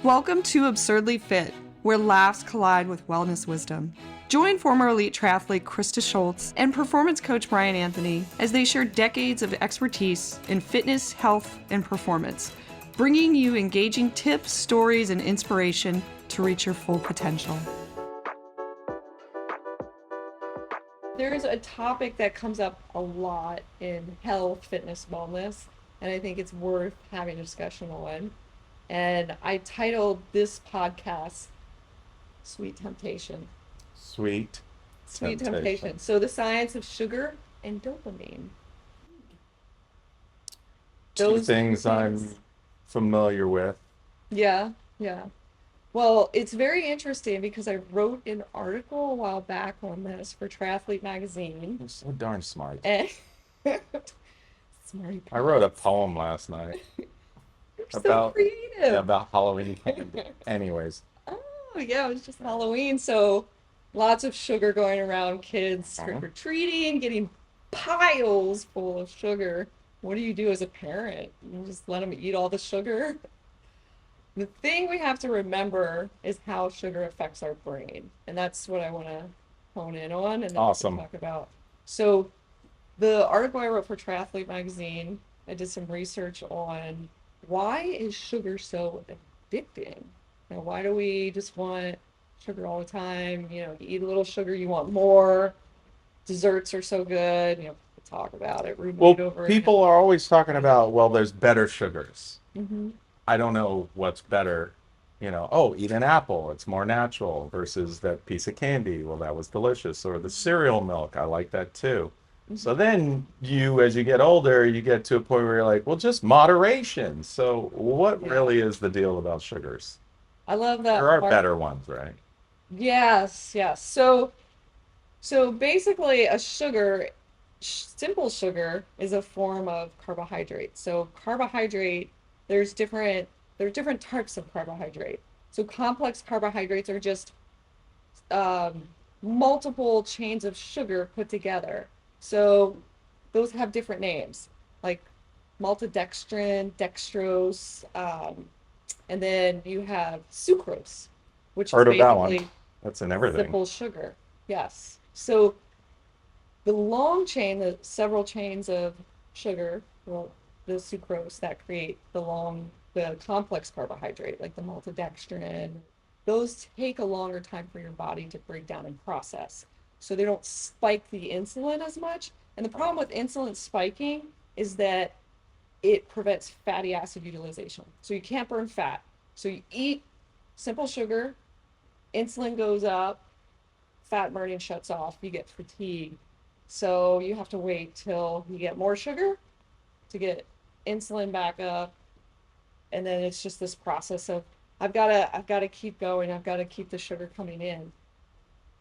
Welcome to Absurdly Fit, where laughs collide with wellness wisdom. Join former elite triathlete Krista Schultz and performance coach Bryan Anthony as they share decades of expertise in fitness, health, and performance, bringing you engaging tips, stories, and inspiration to reach your full potential. There's a topic that comes up a lot in health, fitness, wellness, and I think it's worth having a discussion on. And I titled this podcast Sweet Temptation. Sweet Temptation. So the science of sugar and dopamine. Two things I'm familiar with. Yeah. Well, it's very interesting because I wrote an article a while back on this for Triathlete magazine. You're so darn smart. And Smarty I wrote a pants. poem last night You're so creative. about Halloween candy. Anyways, Oh, yeah, it was just Halloween, so lots of sugar going around, kids trick-or-treating, getting piles full of sugar. What do you do as a parent? You just let them eat all the sugar? The thing we have to remember is how sugar affects our brain, and that's what I want to hone in on and awesome. talk about. So the article I wrote for Triathlete magazine, I did some research on why is sugar so addicting? Now, why do we just want sugar all the time? You know, you eat a little sugar, you want more. Desserts are so good. You know, talk about it, ruminate over it. People are always talking about, well, there's better sugars. Mm-hmm. I don't know what's better. Eat an apple, it's more natural, versus that piece of candy. Well, that was delicious. Or the cereal milk, I like that too. So then as you get older, you get to a point where you're like, well, just moderation. So what really is the deal about sugars? I love that. There are better ones, right? Yes. So basically a sugar, simple sugar is a form of carbohydrate. So carbohydrate, there are different types of carbohydrate. So complex carbohydrates are just multiple chains of sugar put together. So those have different names, like maltodextrin, dextrose, and then you have sucrose, which Heard is of that one. basically That's in everything. simple sugar. Yes. So the long chain, the several chains of sugar, well, the sucrose that create the complex carbohydrate, like the maltodextrin, those take a longer time for your body to break down and process. So they don't spike the insulin as much. And the problem with insulin spiking is that it prevents fatty acid utilization. So you can't burn fat. So you eat simple sugar, insulin goes up, fat burning shuts off, you get fatigue. So you have to wait till you get more sugar to get insulin back up. And then it's just this process of I've gotta keep going, I've got to keep the sugar coming in.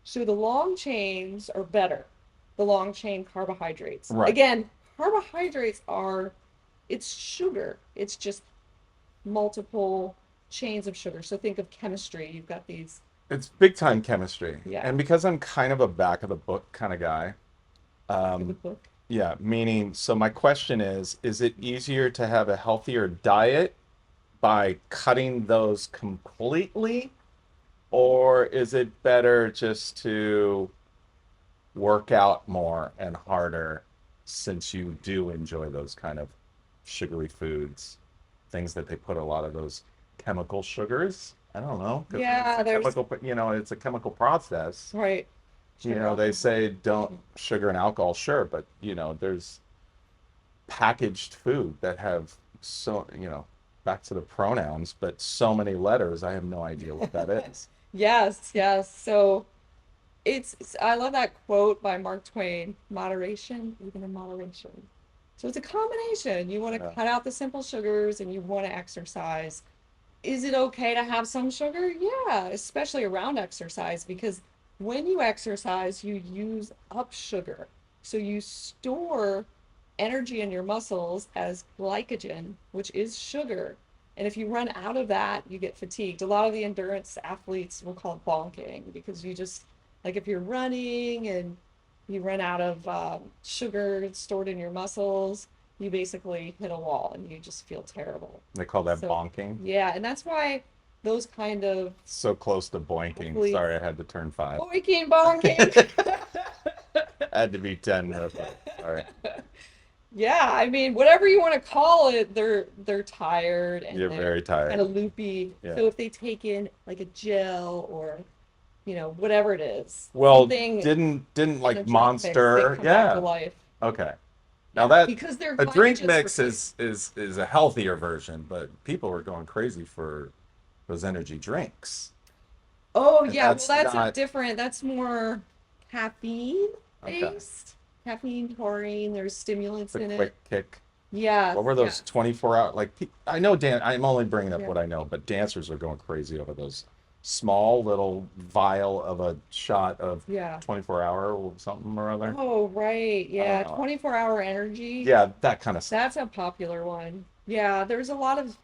So the long chains are better. The long chain carbohydrates. Right. Again, carbohydrates it's sugar. It's just multiple chains of sugar. So think of chemistry. You've got these. It's big time chemistry. Yeah. And because I'm kind of a back of the book kind of guy, The book. yeah, meaning, so my question is it easier to have a healthier diet by cutting those completely, or is it better just to work out more and harder since you do enjoy those kind of sugary foods, things that they put a lot of those chemical sugars? I don't know. 'Cause Yeah, it's a chemical process. Right. They say don't sugar and alcohol, sure, but there's packaged food that have back to the pronouns, but so many letters, I have no idea what that is. Yes. So I love that quote by Mark Twain, moderation, even in moderation. So it's a combination. You want to cut out the simple sugars and you want to exercise. Is it okay to have some sugar? Yeah, especially around exercise, because when you exercise, you use up sugar. So you store energy in your muscles as glycogen, which is sugar. And if you run out of that, you get fatigued. A lot of the endurance athletes will call it bonking, because you just, like if you're running and you run out of sugar stored in your muscles, you basically hit a wall and you just feel terrible. They call that bonking. Yeah, and that's why those kind of So close to boinking. hopefully Sorry, I had to turn 5. boinking bonking. Had to be 10 real quick. Sorry. Yeah, I mean, whatever you want to call it, they're tired and You're they're very kind tired. of loopy. Yeah. So if they take in like a gel or, whatever it is, Well, something didn't in a like drink mix, they Monster. come back to Yeah. life. Okay. Now Yeah, that because they're A drink glycogen's mix replaced. is a healthier version, but people were going crazy for those energy drinks. Oh And yeah, well that's that's a not different, that's more caffeine okay. based. Caffeine, taurine, there's stimulants the in quick it. kick. Yes, What were those yes. 24 hour I know I'm only bringing up Yeah. what I know, but dancers are going crazy over those small little vial of a shot of Yeah. 24-hour or something or other. Oh, right. I don't Yeah, know. 24-hour energy. Yeah, that kind of stuff. That's a popular one. Yeah, there's a lot of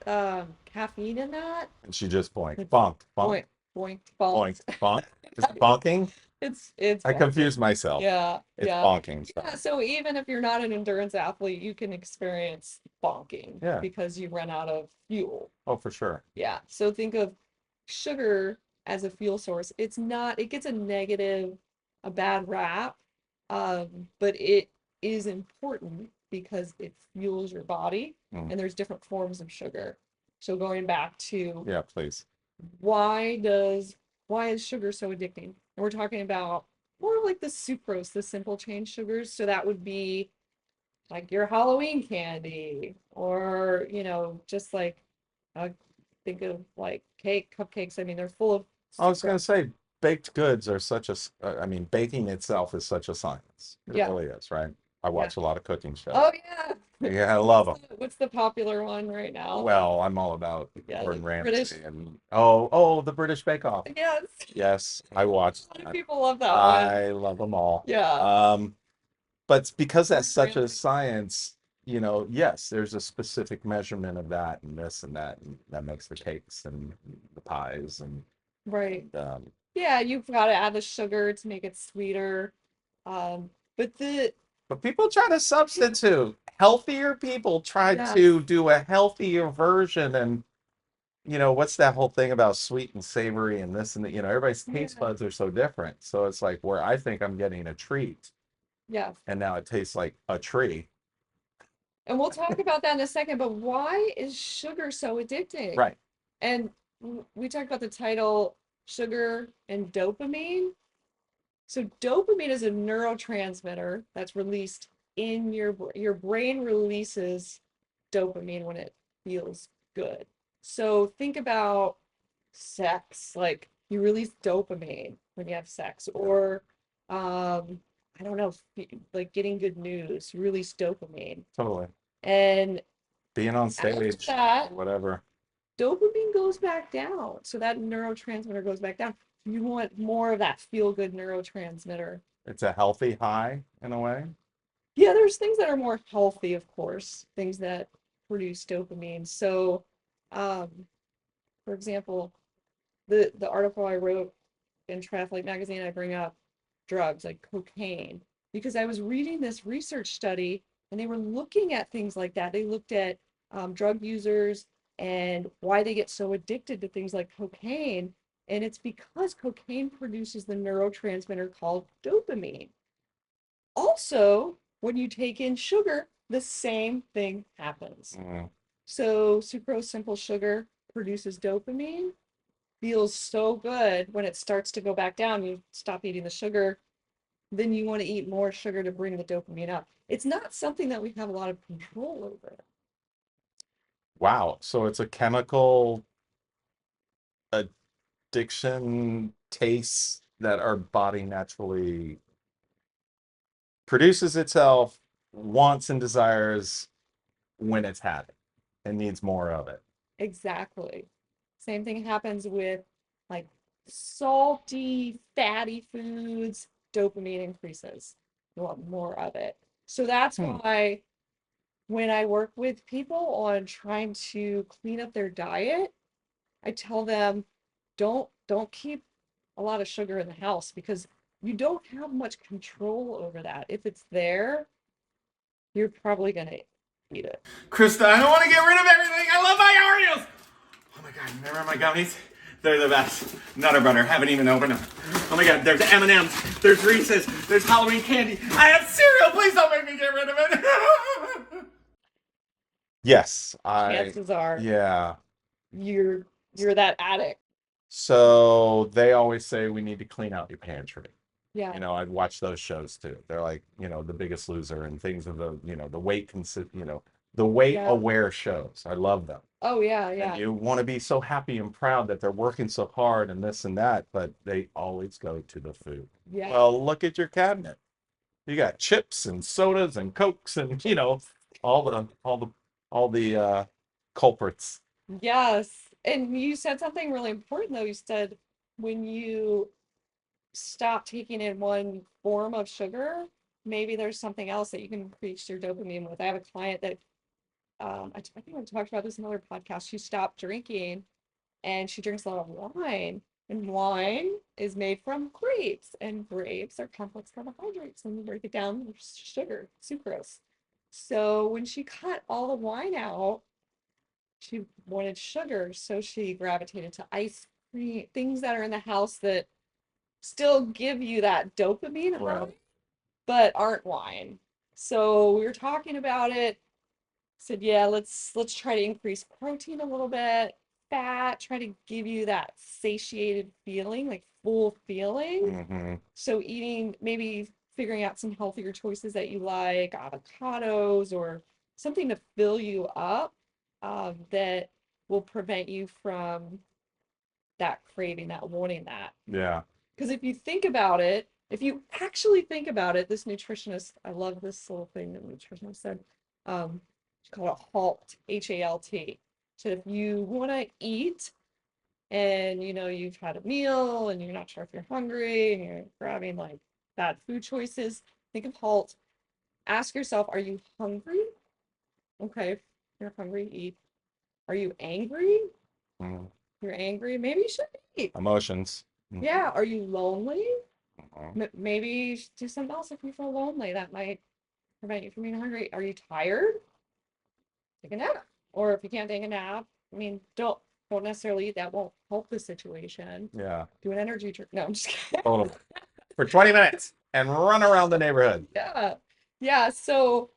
caffeine in that. And she just boink, It's bonked, bonk, boink, boink, bonked. boink, bonk. Is it bonking? It's I bonking. confuse myself. Yeah, It's yeah. bonking. Yeah, Sorry. so even if you're not an endurance athlete, you can experience bonking Yeah. because you run out of fuel. Oh, for sure. Yeah. So think of sugar as a fuel source. It's not, it gets a bad rap, but it is important because it fuels your body Mm. and there's different forms of sugar. So going back to Yeah, please. why does why is sugar so addicting? And we're talking about more like the sucrose, the simple chain sugars. So that would be like your Halloween candy, or just like uh, think of like cupcakes. I mean, they're full of I was going sucrose. to say baked goods are I mean, baking itself is such a science. It Yeah, really is, right? I yeah. watch a lot of cooking Oh shows. yeah. Yeah, I love What's them. the popular one right now? Well, I'm all about Yeah, the Gordon British. Ramsay and oh, the British Bake Off. Yes, Yes, I watched a lot of that. people love that one. I love them all. Yeah, But because that's Gordon such a Ramsay. science, yes, there's a specific measurement of that and this and that, and that makes the cakes and the pies Right. and Yeah, you've got to add the sugar to make it sweeter. But but people try to substitute. Healthier people try yes, to do a healthier version and what's that whole thing about sweet and savory and this and that, everybody's taste yeah, buds are so different. So it's like where I think I'm getting a treat yes. and now it tastes like a tree. And we'll talk about that in a second, but why is sugar so addicting? Right. And we talked about the title, sugar and dopamine. So dopamine is a neurotransmitter that's released in your brain releases dopamine when it feels good. So think about sex, like you release dopamine when you have sex, or I don't know, like getting good news, you release dopamine. Totally. And Being on after stage that, or whatever. dopamine goes back down. So that neurotransmitter goes back down. You want more of that feel good neurotransmitter. It's a healthy high in a way. Yeah, there's things that are more healthy, of course, things that produce dopamine. So, um, for example, the article I wrote in Triathlete magazine, I bring up drugs like cocaine because I was reading this research study and they were looking at things like that. They looked at drug users and why they get so addicted to things like cocaine. And it's because cocaine produces the neurotransmitter called dopamine. Also, when you take in sugar, the same thing happens. Mm, So, sucrose, simple sugar, produces dopamine, feels so good. When it starts to go back down, you stop eating the sugar, then you want to eat more sugar to bring the dopamine up. It's not something that we have a lot of control over. wow. So it's a chemical addiction tastes that our body naturally produces itself, wants and desires when it's had it and needs more of it. Exactly. Same thing happens with like salty, fatty foods, dopamine increases. You want more of it. So that's Hmm. why when I work with people on trying to clean up their diet, I tell them don't keep a lot of sugar in the house because you don't have much control over that. If it's there, you're probably gonna eat it. Krista, I don't want to get rid of everything. I love my Oreos. Oh my god, remember my gummies? They're the best. Nutter butter. Haven't even opened them. Oh my god. There's M&M's. There's Reese's. There's Halloween candy. I have cereal. Please don't make me get rid of it. Yes, Chances are yeah. you're that addict. So they always say we need to clean out your pantry. Yeah. You know, I'd watch those shows too. They're like, you know, The Biggest Loser and things of the, you know, the the weight Yeah. aware shows. I love them. Oh yeah, And yeah. you want to be so happy and proud that they're working so hard and this and that, but they always go to the food. Yeah. Well, look at your cabinet. You got chips and sodas and cokes and, you know, all the culprits. Yes. And you said something really important though. You said when you stop taking in one form of sugar, maybe there's something else that you can increase your dopamine with. I have a client that I think I talked about this in another podcast. She stopped drinking and she drinks a lot of wine. And wine is made from grapes, and grapes are complex carbohydrates. When you break it down, there's sugar, sucrose. So when she cut all the wine out, she wanted sugar, so she gravitated to ice cream, things that are in the house that still give you that dopamine high, Right. but aren't wine. So we were talking about it. Said, yeah, let's try to increase protein a little bit, fat, try to give you that satiated feeling, like full feeling. Hmm. So eating, maybe figuring out some healthier choices that you like, avocados or something to fill you up, that will prevent you from that craving, that wanting that. Yeah. Because if you think about it, if you actually think about it, this nutritionist, I love this little thing that the nutritionist said. She called it HALT, HALT. So if you want to eat and you know you've had a meal and you're not sure if you're hungry and you're grabbing like bad food choices, think of HALT. Ask yourself, are you hungry? Okay, if you're hungry, eat. Are you angry? Mm. You're angry, maybe you should eat. Emotions. Yeah, are you lonely? Mhm. Maybe do something else if you feel lonely. That might prevent you from being hungry. Are you tired? Take a nap. Or if you can't take a nap, I mean, don't necessarily eat. That won't help the situation. Yeah. Do an energy drink. No, I'm just kidding. Totally. For 20 minutes and run around the neighborhood. Yeah. Yeah. So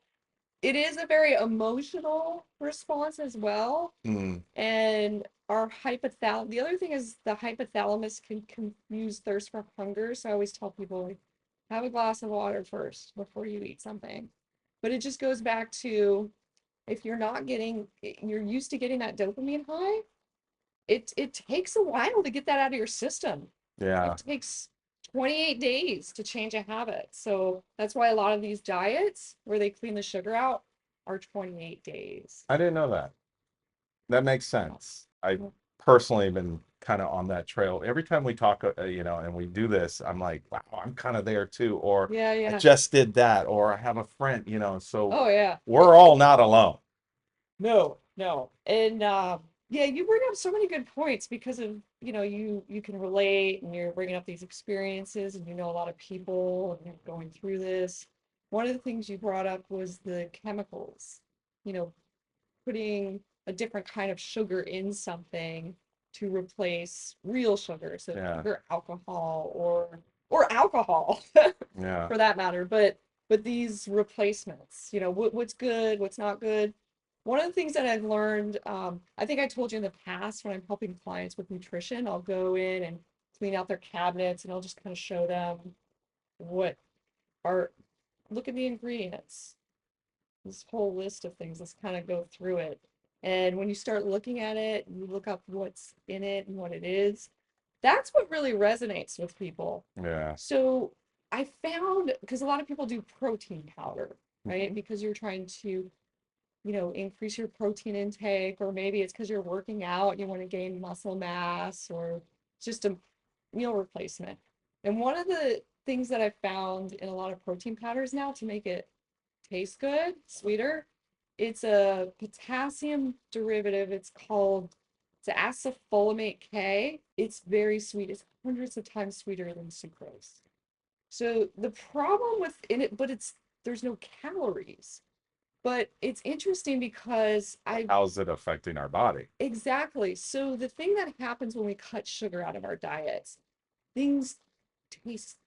it is a very emotional response as well. Mm. And our hypothalamus, the other thing is the hypothalamus can confuse thirst for hunger. So I always tell people, like, have a glass of water first before you eat something. But it just goes back to if you're not getting, you're used to getting that dopamine high, it takes a while to get that out of your system. Yeah. It takes 28 days to change a habit. So that's why a lot of these diets where they clean the sugar out are 28 days. I didn't know that. That makes sense. I personally been kind of on that trail. Every time we talk, you know, and we do this, I'm like, wow, I'm kind of there too. Or Yeah, I yeah. just did that. Or I have a friend, you know, so Oh, yeah. we're all not alone. No, no. And yeah, you bring up so many good points because of, you know, you can relate and you're bringing up these experiences and you know a lot of people and you're going through this. One of the things you brought up was the chemicals, you know, putting a different kind of sugar in something to replace real sugar, so Yeah. sugar alcohol or alcohol Yeah. for that matter. But these replacements, you know, what's good, what's not good. One of the things that I've learned, I think I told you in the past when I'm helping clients with nutrition, I'll go in and clean out their cabinets and I'll just kind of show them what are, look at the ingredients, this whole list of things. Let's kind of go through it. And when you start looking at it, you look up what's in it and what it is. That's what really resonates with people. Yeah. So I found, because a lot of people do protein powder, right? Mhm. Because you're trying to, you know, increase your protein intake, or maybe it's because you're working out and you want to gain muscle mass, or just a meal replacement. And one of the things that I found in a lot of protein powders now to make it taste good, sweeter. It's a potassium derivative. It's acesulfame K. It's very sweet. It's hundreds of times sweeter than sucrose. So the problem with in it, but there's no calories. But it's interesting because How's it affecting our body? exactly. So the thing that happens when we cut sugar out of our diets, things taste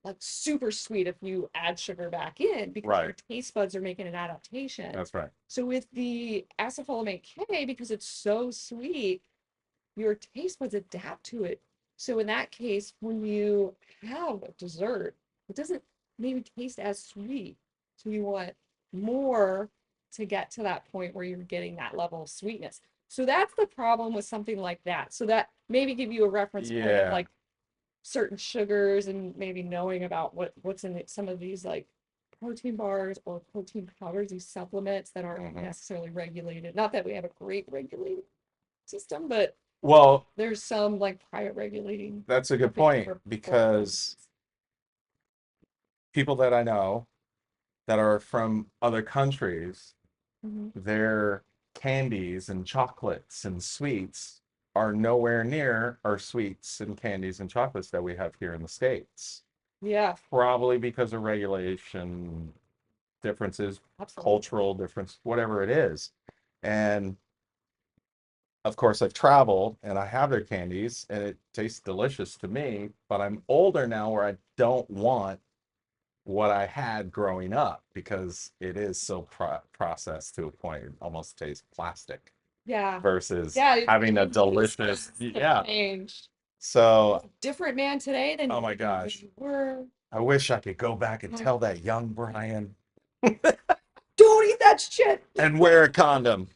like super sweet if you add sugar back in because your Right. taste buds are making an adaptation. That's right. So with the acesulfame K, because it's so sweet, your taste buds adapt to it. So in that case, when you have a dessert, it doesn't maybe taste as sweet. So you want more to get to that point where you're getting that level of sweetness. So that's the problem with something like that. So that maybe give you a reference point of Yeah. like certain sugars and maybe knowing about what's in some of these like protein bars or protein powders, these supplements that aren't Hmm. necessarily regulated. Not that we have a great regulated system, but Well, there's some like private regulating that's a good companies point for because people that I know that are from other countries, Mhm. their candies and chocolates and sweets are nowhere near our sweets and candies and chocolates that we have here in the States. Yeah, Probably because of regulation differences, absolutely. cultural difference, whatever it is. And of course, I've traveled and I have their candies and it tastes delicious to me, but I'm older now where I don't want what I had growing up because it is so processed to a point it almost tastes plastic Yeah. versus Yeah, having a your taste delicious, buds have yeah. changed. You're So, a different man today than oh my than gosh, you were. I wish I could go back and Oh, tell that young Brian don't eat that shit. and wear a condom.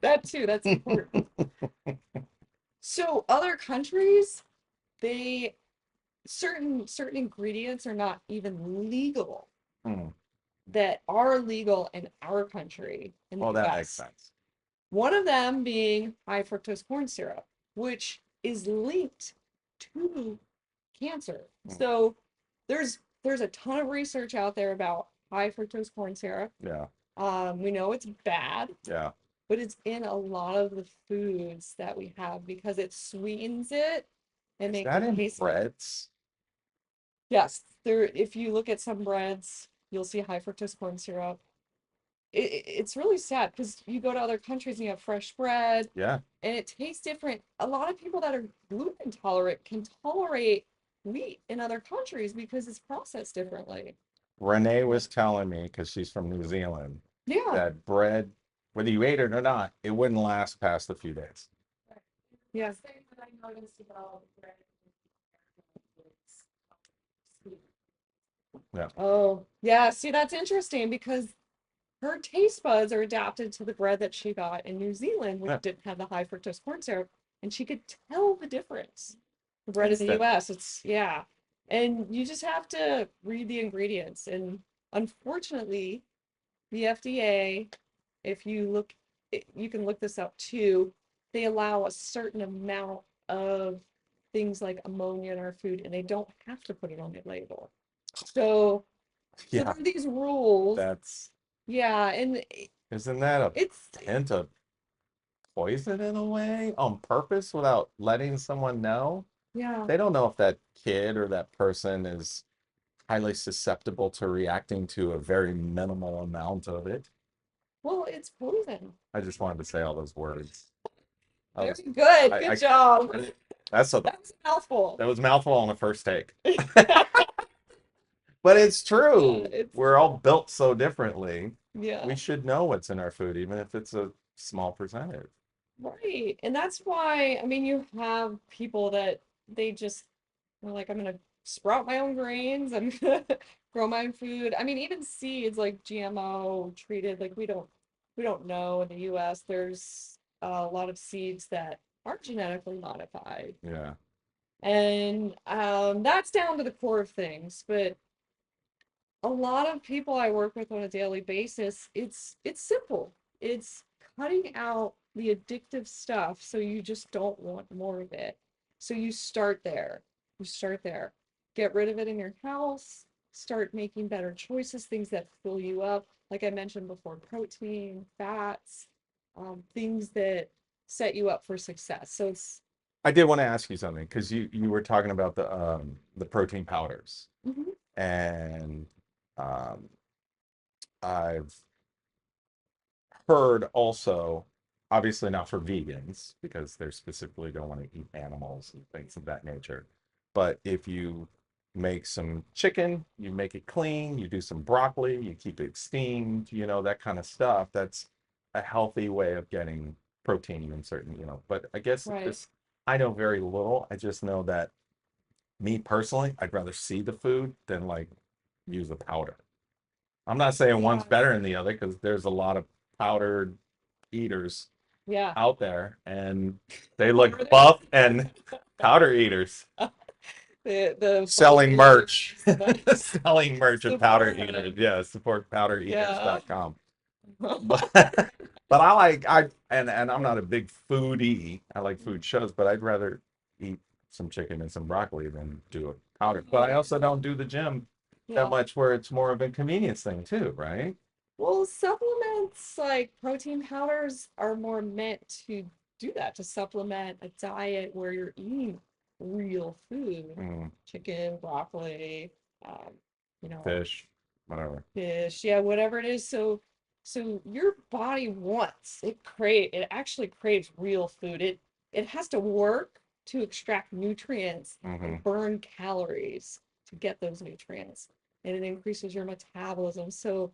That too, that's important. So other countries, they certain ingredients are not even legal Hmm. that are legal in our country in the Well, that makes US. sense. One of them being high fructose corn syrup, which is linked to cancer. Hmm. So there's a ton of research out there about high fructose corn syrup. Yeah, We know it's bad, yeah. but it's in a lot of the foods that we have because it sweetens it and Is makes that it in taste better. breads? Yes, there. If you look at some breads, you'll see high fructose corn syrup. It's really sad because you go to other countries and you have fresh bread Yeah. and it tastes different. A lot of people that are gluten intolerant can tolerate wheat in other countries because it's processed differently. Renee was telling me, because she's from New Zealand, Yeah, that bread, whether you ate it or not, it wouldn't last past a few days. yeah. Yeah. Oh, yeah. See, that's interesting because her taste buds are adapted to the bread that she got in New Zealand, which Yeah. didn't have the high fructose corn syrup, and she could tell the difference. The bread in the Instant. US, it's yeah. And you just have to read the ingredients. And unfortunately, the FDA, if you look, you can look this up too, they allow a certain amount of things like ammonia in our food, and they don't have to put it on the label. So, so Yeah. there are these rules. That's, Yeah, and isn't that a it's hint of poison in a way on purpose without letting someone know? yeah. They don't know if that kid or that person is highly susceptible to reacting to a very minimal amount of it. Well, it's poison. I just wanted to say all those words. I Very was, good. I Good job. that's a, That was a mouthful. that was mouthful on the first take. But it's Yeah, true. it's We're all built so differently. yeah, We should know what's in our food, even if it's a small percentage. right. And that's why, I mean, you have people that they just are like, I'm gonna sprout my own grains, I'm gonna grow my own food. I mean, even seeds like GMO treated, like we don't know in the US. There's a lot of seeds that aren't genetically modified. Yeah. And that's down to the core of things. But a lot of people I work with on a daily basis, it's simple. It's cutting out the addictive stuff so you just don't want more of it. So you start there. You start there. Get rid of it in your house. Start making better choices, things that fill you up. Like I mentioned before, protein, fats, things that set you up for success. So it's I did want to ask you something because you were talking about the protein powders mhm, and um I've heard also, obviously not for vegans because they specifically don't want to eat animals and things of that nature. But if you make some chicken, you make it clean, you do some broccoli, you keep it steamed, that kind of stuff. That's a healthy way of getting protein in certain, but I guess Right. this, I know very little. I just know that me personally, I'd rather see the food than like use a powder. I'm not saying one's Yeah. better than the other because there's a lot of powdered eaters Yeah. out there and they Are look there? buff and powder eaters The selling merch. bodybuilders, the Selling merch of powder support eaters. 'em. Yeah, support Yeah. powdereaters.com. But but I like I and I'm not a big foodie. I like food shows, but I'd rather eat some chicken and some broccoli than do a powder. But I also don't do the gym that Yeah. much where it's more of a convenience thing too, right? Well, supplements like protein powders are more meant to do that, to supplement a diet where you're eating real food, Mm, chicken, broccoli, um, you know, fish, whatever. fish, yeah, whatever it is. So your body wants it actually craves real food. It has to work to extract nutrients Hmm. and burn calories to get those nutrients, and it increases your metabolism. So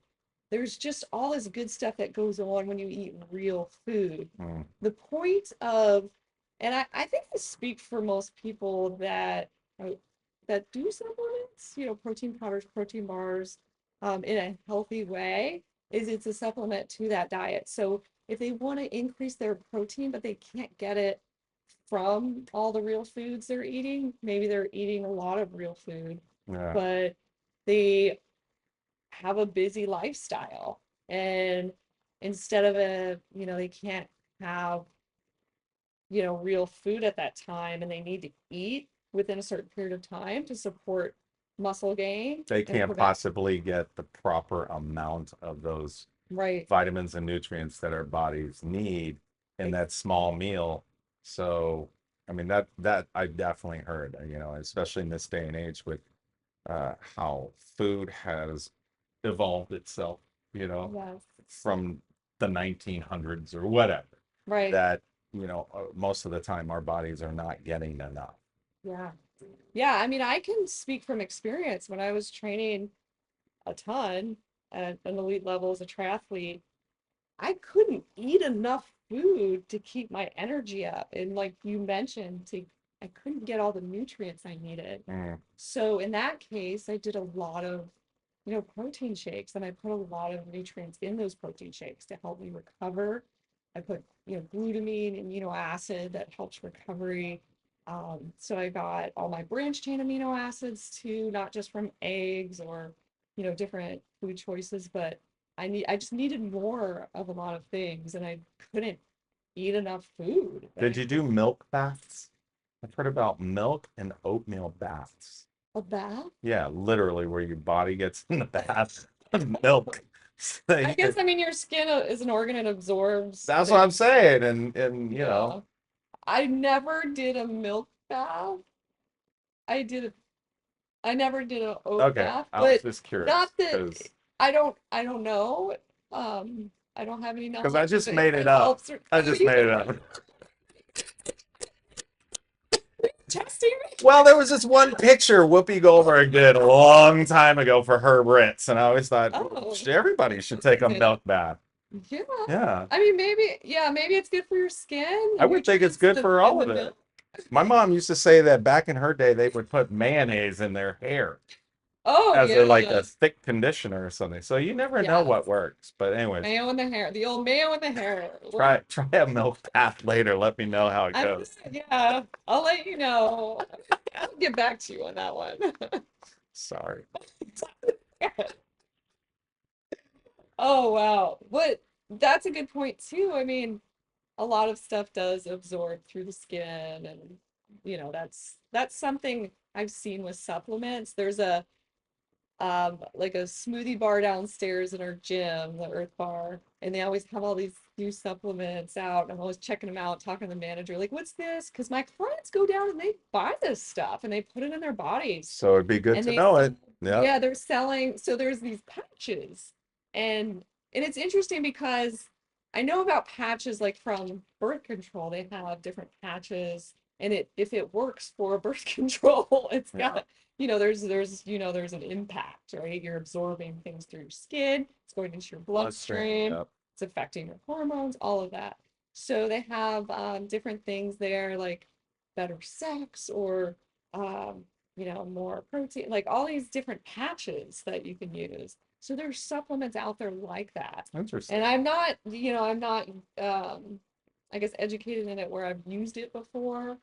there's just all this good stuff that goes on when you eat real food. Mm. The point of, and I think I speak for most people that do supplements, protein powders, protein bars, in a healthy way, is it's a supplement to that diet. So if they want to increase their protein, but they can't get it from all the real foods they're eating, maybe they're eating a lot of real food, Yeah. but they have a busy lifestyle. And instead of they can't have, real food at that time, and they need to eat within a certain period of time to support muscle gain They and can't prevent. possibly get the proper amount of those Right. vitamins and nutrients that our bodies need in that small meal. So, I mean that I definitely heard, especially in this day and age with how food has evolved itself, Yes. from the 1900s or whatever. Right. That, most of the time our bodies are not getting enough. Yeah. Yeah. I mean, I can speak from experience. When I was training a ton at an elite level as a triathlete, I couldn't eat enough food to keep my energy up. And like you mentioned, I couldn't get all the nutrients I needed. Mm. So in that case, I did a lot of, protein shakes, and I put a lot of nutrients in those protein shakes to help me recover. I put, glutamine, amino acid that helps recovery. So I got all my branch chain amino acids too, not just from eggs or, different food choices, but I just needed more of a lot of things, and I couldn't eat enough food. And Did I you do couldn't milk baths? I've heard about milk and oatmeal baths. a bath. Yeah, literally where your body gets in the bath of milk. So I you guess can, I mean your skin is an organ, it absorbs that's what I'm things. saying. And Yeah. I never did a milk bath. I did a I never did a oat okay, bath, I was but just curious not that because I don't know. I don't have any I knowledge if just made it it up. helps or I oh, just you made it up. testing me? Well, there was this one picture Whoopi Goldberg did a long time ago for her Ritz, and I always thought Oh, everybody should take a interesting. milk bath. Yeah. Yeah, I mean, maybe it's good for your skin, the I would think it's nutrients good for in all the of it. milk. My mom used to say that back in her day, they would put mayonnaise in their hair Oh, as a like yeah. a thick conditioner or something. So you never know Yes. what works. But anyways, Mayo in the hair. The old mayo in the hair. try a milk bath later. Let me know how it I'm goes. yeah, I'll let you know. I'll get back to you on that one. Sorry. Oh wow. But that's a good point too. I mean, a lot of stuff does absorb through the skin, and that's something I've seen with supplements. There's a like a smoothie bar downstairs in our gym, the Earth Bar, and they always have all these new supplements out. And I'm always checking them out, talking to the manager, like, what's this? Because my clients go down and they buy this stuff and they put it in their bodies. So it'd be good And to they know sell, it. Yeah. yeah, they're selling. So there's these patches And it's interesting because I know about patches like from birth control, they have different patches and if it works for birth control, it's Yeah. got, there's an impact, right? You're absorbing things through your skin, it's going into your Bloodstream. bloodstream, Yep. it's affecting your hormones, all of that. So they have different things there like better sex or um, more protein, like all these different patches that you can use. So there's supplements out there like that. Interesting. And I'm not, I guess educated in it where I've used it before,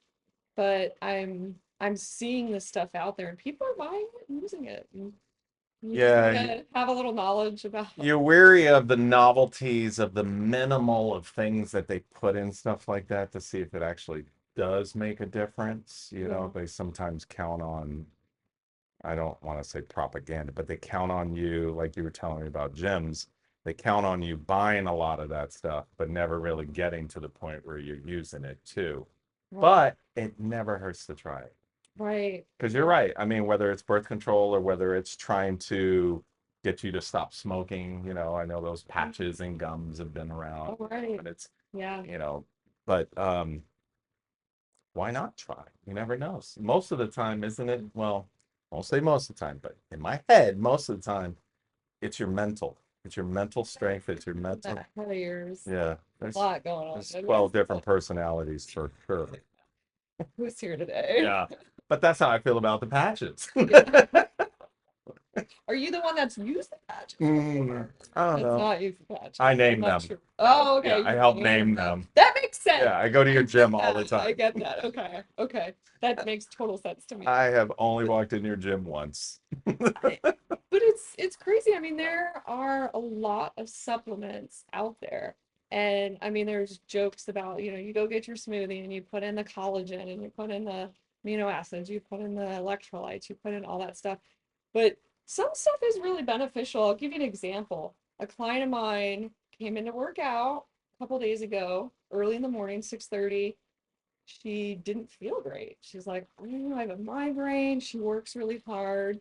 but I'm seeing this stuff out there and people are buying it and using it. And you just Yeah, gotta have a little knowledge about. you're weary of the novelties of the minimal of things that they put in stuff like that to see if it actually does make a difference. Yeah, They sometimes count on, I don't want to say propaganda, but they count on you, like you were telling me about gyms. They count on you buying a lot of that stuff, but never really getting to the point where you're using it too. right, But it never hurts to try it. right. Because you're right. I mean, whether it's birth control or whether it's trying to get you to stop smoking, I know those patches and gums have been around, All right. and it's, Yeah. you know, but why not try? You never know. Most of the time, isn't it? Well, I won't say most of the time, but in my head, most of the time, it's your mental. It's your mental strength. It's your mental. That head of yours, Yeah. a lot going on. There's 12 different personalities for sure. Who's here today? Yeah. But that's how I feel about the patches. Yeah. Are you the one that's used the patches before? I don't That's know. not used the I patches. I'm name not them. sure. Oh, Yeah, okay. I You help name name them. them. That makes sense. Yeah, I go to your I get gym all the that. I time. get that. Okay. Okay. That makes total sense to me. I have only walked in your gym once. I- But it's crazy. I mean, there are a lot of supplements out there. And I mean, there's jokes about, you go get your smoothie and you put in the collagen and you put in the amino acids, you put in the electrolytes, you put in all that stuff. But some stuff is really beneficial. I'll give you an example. A client of mine came in to work out a couple days ago, early in the morning, 6:30. She didn't feel great. She's like, I have a migraine. She works really hard.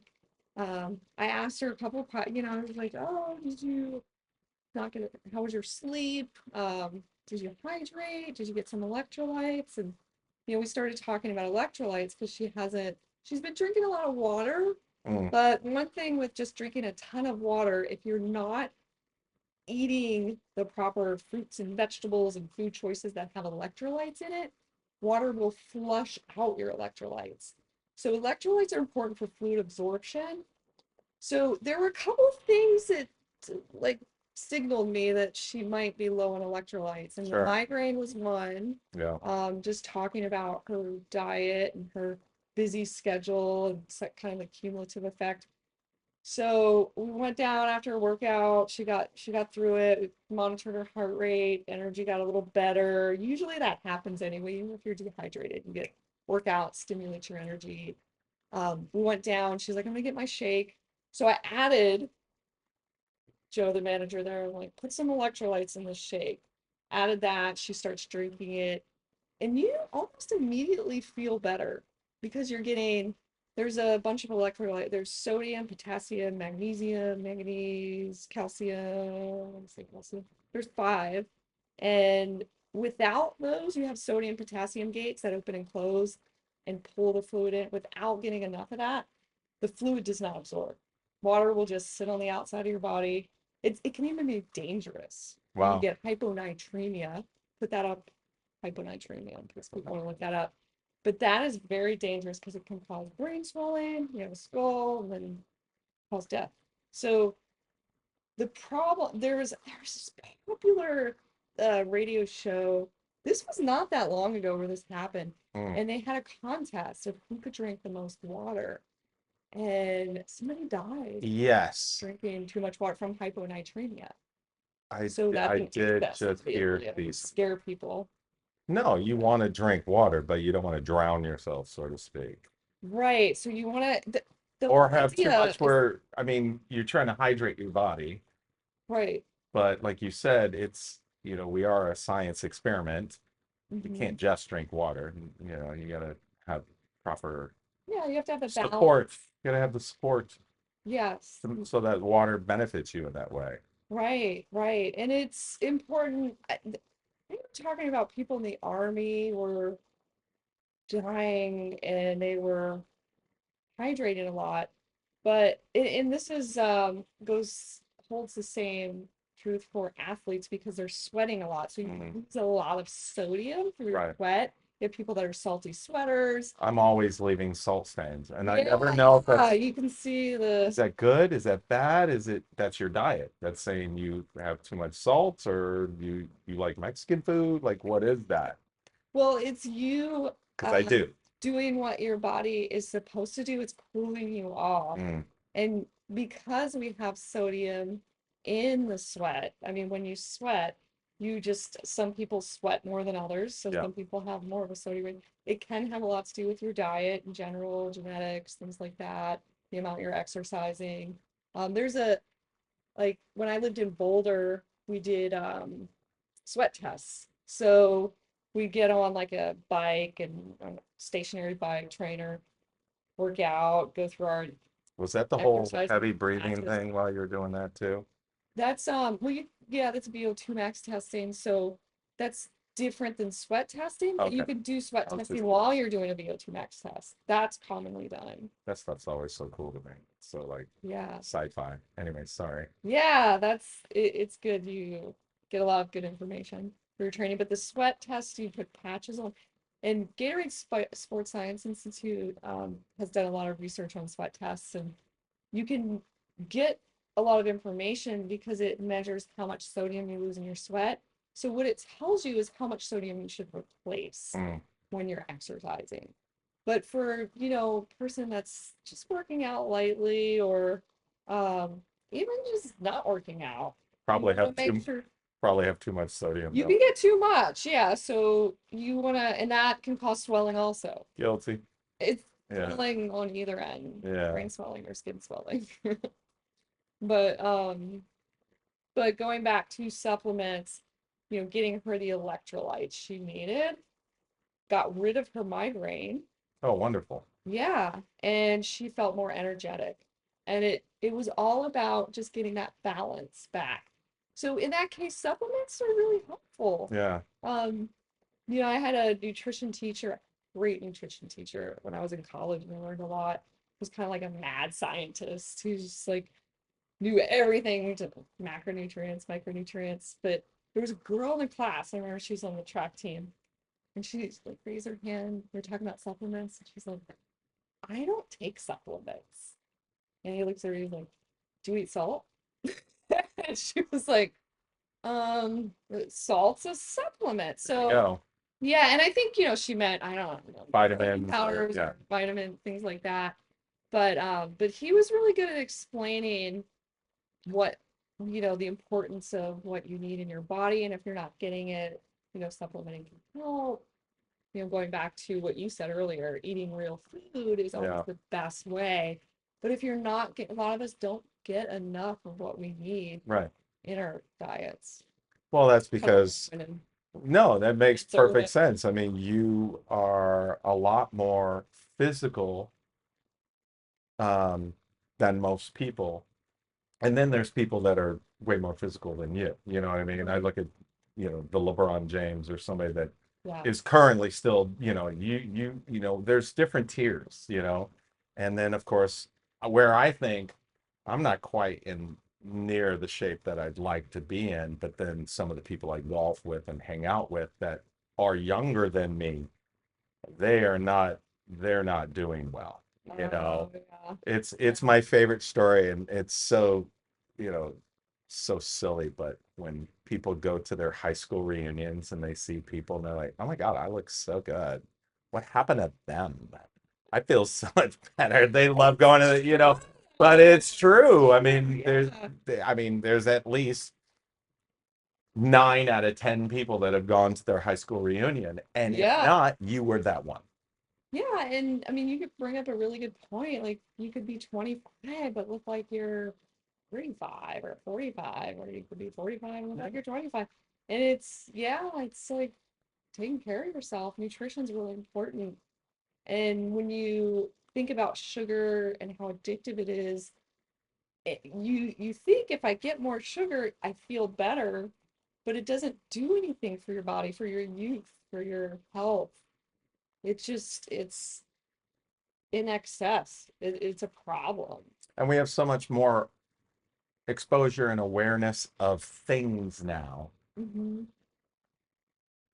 I asked her a couple of, I was like, oh, did you not get it? How was your sleep? Did you hydrate? Did you get some electrolytes? And, we started talking about electrolytes because she's been drinking a lot of water. Mm, But one thing with just drinking a ton of water, if you're not eating the proper fruits and vegetables and food choices that have electrolytes in it, water will flush out your electrolytes. So electrolytes are important for fluid absorption. So there were a couple of things that like signaled me that she might be low on electrolytes, and the sure. migraine was one. Yeah. Just talking about her diet and her busy schedule and kind of the cumulative effect. So we went down after a workout. She got through it. We monitored her heart rate, energy got a little better. Usually that happens anyway, even if you're dehydrated. You get workout, stimulates your energy. We went down. She's like, I'm gonna get my shake. So I added Joe, the manager there, I'm like, put some electrolytes in the shake. Added that. She starts drinking it. And you almost immediately feel better because there's a bunch of electrolyte. There's sodium, potassium, magnesium, manganese, calcium. Let's see, calcium. There's five. And without those, you have sodium, potassium gates that open and close and pull the fluid in. Without getting enough of that, the fluid does not absorb. Water will just sit on the outside of your body. It can even be dangerous. You can Wow. get hyponatremia. Put that up, hyponatremia, in case people want to look that up. But that is very dangerous because it can cause brain swelling, a skull, and then cause death. So the problem there's this popular radio show. This was not that long ago where this happened, Mm. and they had a contest of who could drink the most water, and somebody died Yes. drinking too much water from hyponatremia. I So that I didn't take the did best just to be able hear to these. scare people. No, you want to drink water, but you don't want to drown yourself, so to speak. Right. So you want to, the Or whole have too idea much is, where, I mean, you're trying to hydrate your body, right. but like you said, we are a science experiment. You Hmm. can't just drink water. You gotta have proper Yeah, you have to have the balance. support. You gotta have the support Yes. so that water benefits you in that way. Right, right. And it's important. I think we're talking about people in the army were dying and they were hydrating a lot. But and this is goes holds the same truth for athletes because they're sweating a lot. So you Mm, lose a lot of sodium through your right. sweat. You have people that are salty sweaters. I'm always leaving salt stains, and I never Yeah, know if yeah, that's you can see is the that good? Is that bad? Is it that's your diet? That's saying you have too much salt or you like Mexican food? Like what is that? well, it's you Because I uh do. doing what your body is supposed to do. It's cooling you off. Mm, And because we have sodium in the sweat, I mean, when you sweat, you just, some people sweat more than others. So yeah. some people have more of a sodium. It can have a lot to do with your diet in general, genetics, things like that, the amount you're exercising. There's a, like when I lived in Boulder, we did sweat tests. So we get on like a bike and a stationary bike trainer, work out, go through our Was that the whole exercise heavy breathing classes. thing while you're doing that too? That's well, yeah, that's VO2 max testing. So that's different than sweat testing, but you Okay. could do sweat I was testing just while curious. you're doing a VO2 max test. That's commonly done. That stuff's always so cool to me. So like Yeah. sci-fi. Anyway, sorry. Yeah, that's it, it's good. You get a lot of good information for your training. But the sweat test, you put patches on. And Gatorade Sports Science Institute has done a lot of research on sweat tests, and you can get a lot of information because it measures how much sodium you lose in your sweat. So what it tells you is how much sodium you should replace Mm, when you're exercising. But for, you know, person that's just working out lightly or even just not working out, you probably want to have make too sure probably have too much sodium you though. can get too much. Yeah. So you want to, and that can cause swelling also. Guilty. It's Yeah. swelling on either end, Yeah. brain swelling or skin swelling. But going back to supplements, you know, getting her the electrolytes she needed, got rid of her migraine. Oh, wonderful. Yeah, and she felt more energetic. And it was all about just getting that balance back. So in that case, supplements are really helpful. Yeah. Um, you know, I had a nutrition teacher, great nutrition teacher when I was in college and I learned a lot. Was kind of like a mad scientist who's just like knew everything to macronutrients, micronutrients. But there was a girl in the class, I remember she was on the track team, and she like raised her hand. We are talking about supplements, and she's like, I don't take supplements. And he looks at her, he's like, do you eat salt? And she was like, salt's a supplement. There you So go. yeah, and I think, you know, she meant, I don't know, protein Vitamins or powders yeah. or vitamin, things like that. But he was really good at explaining what, you know, the importance of what you need in your body. And if you're not getting it, you know, supplementing can help. You know, going back to what you said earlier, eating real food is always Yeah. the best way. But if you're not getting, a lot of us don't get enough of what we need Right. in our diets. Well, that's Come on, because women, no, that makes serve perfect it. sense. I mean, you are a lot more physical um, than most people. And then there's people that are way more physical than you. You know what I mean? I Right. look at, you know, the LeBron James or somebody that Yeah. is currently still, you know, you know, there's different tiers, you know. And then of course, where I think I'm not quite in near the shape that I'd like to be in, but then some of the people I golf with and hang out with that are younger than me, they are not they're not doing well, you know. Oh, yeah. It's my favorite story, and it's so, you know, so silly, but when people go to their high school reunions and they see people and they're like, oh my God, I look so good. What happened to them? I feel so much better. They love going to the, you know, but it's true. I mean, Yeah. there's at least 9 out of 10 people that have gone to their high school reunion. And if Yeah. not, you were that one. Yeah. And I mean, you could bring up a really good point. Like, you could be 25, but look like you're 35 or 45, or you could be 45 and look like you're 25. And it's, yeah, it's like taking care of yourself. Nutrition's really important. And when you think about sugar and how addictive it is, you think if I get more sugar, I feel better, but it doesn't do anything for your body, for your youth, for your health. It's in excess. It's a problem. And we have so much more exposure and awareness of things now. Hmm.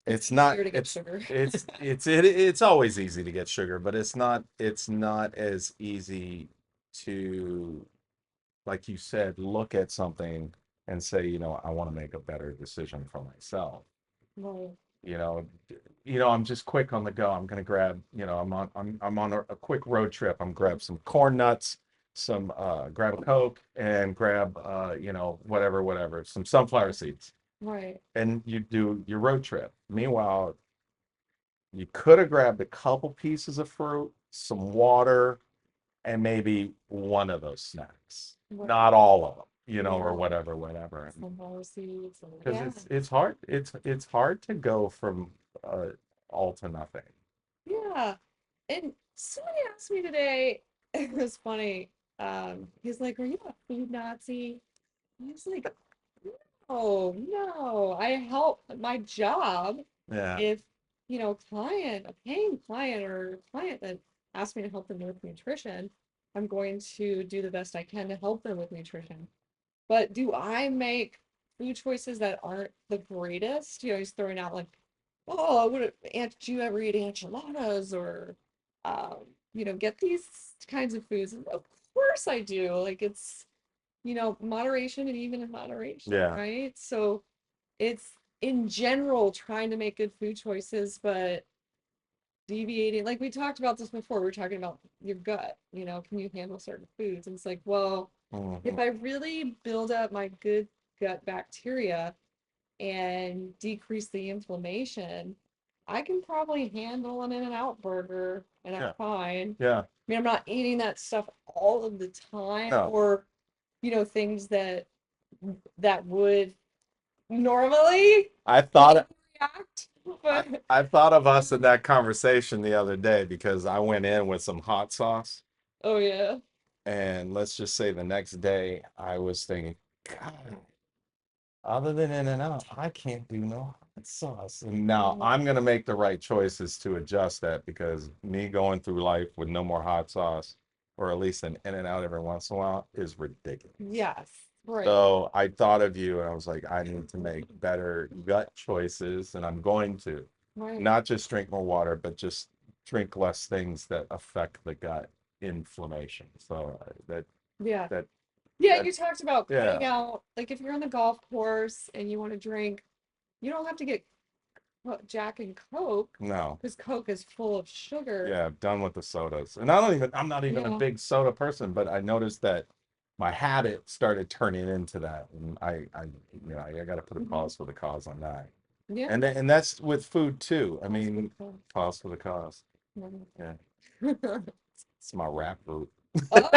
It's It's not easier to get sugar. it's always easy to get sugar, but it's not as easy to, like you said, look at something and say, I want to make a better decision for myself. Well, You know, I'm just quick on the go. I'm gonna grab, I'm on a quick road trip. I'm grab some corn nuts, some grab a Coke, and grab whatever, some sunflower seeds. right. And you do your road trip. Meanwhile, you could have grabbed a couple pieces of fruit, some water, and maybe one of those snacks. Right. Not all of them, or Yeah. whatever. Sunflower seeds. And, Because yeah. it's hard. It's hard to go from all to nothing. Yeah. And somebody asked me today, it was funny. He's like, "Are you a food Nazi?" I was like, "No, no. I help my job Yeah. if, a paying client or a client that asks me to help them with nutrition, I'm going to do the best I can to help them with nutrition. But do I make food choices that aren't the greatest? He's throwing out like, oh, do you ever eat enchiladas or, get these kinds of foods? And of course I do. Like it's, moderation and even in moderation, Yeah. right? So it's in general trying to make good food choices, but deviating. Like we talked about this before, we were talking about your gut, can you handle certain foods? And it's like, well, if Mhm. I really build up my good gut bacteria and decrease the inflammation, I can probably handle an In-N-Out burger and I'm Yeah. fine. Yeah. I mean, I'm not eating that stuff all of the time No. or, things that would normally I make thought me react. I, But I thought of us in that conversation the other day because I went in with some hot sauce, oh yeah. and let's just say the next day I was thinking, God, other than In-N-Out, I can't do no hot sauce. And now Mhm. I'm gonna make the right choices to adjust that, because me going through life with no more hot sauce, or at least an In-N-Out every once in a while, is ridiculous. Yes, right, So I thought of you and I was like, I need to make better gut choices, and I'm going to. right. Not just drink more water, but just drink less things that affect the gut inflammation. So Yeah. that Yeah, that you talked about cutting yeah, out, like if you're on the golf course and you want to drink, you don't have to get Jack and Coke no. because Coke is full of sugar. Yeah, done with the sodas. And I'm not even a Yeah. big soda person, but I noticed that my habit started turning into that. And I got to put a Hmm. pause for the cause on that. Yeah. And that's with food too. I That's good mean, stuff. pause for the cause. Mhm. Yeah, it's my rap group. Oh,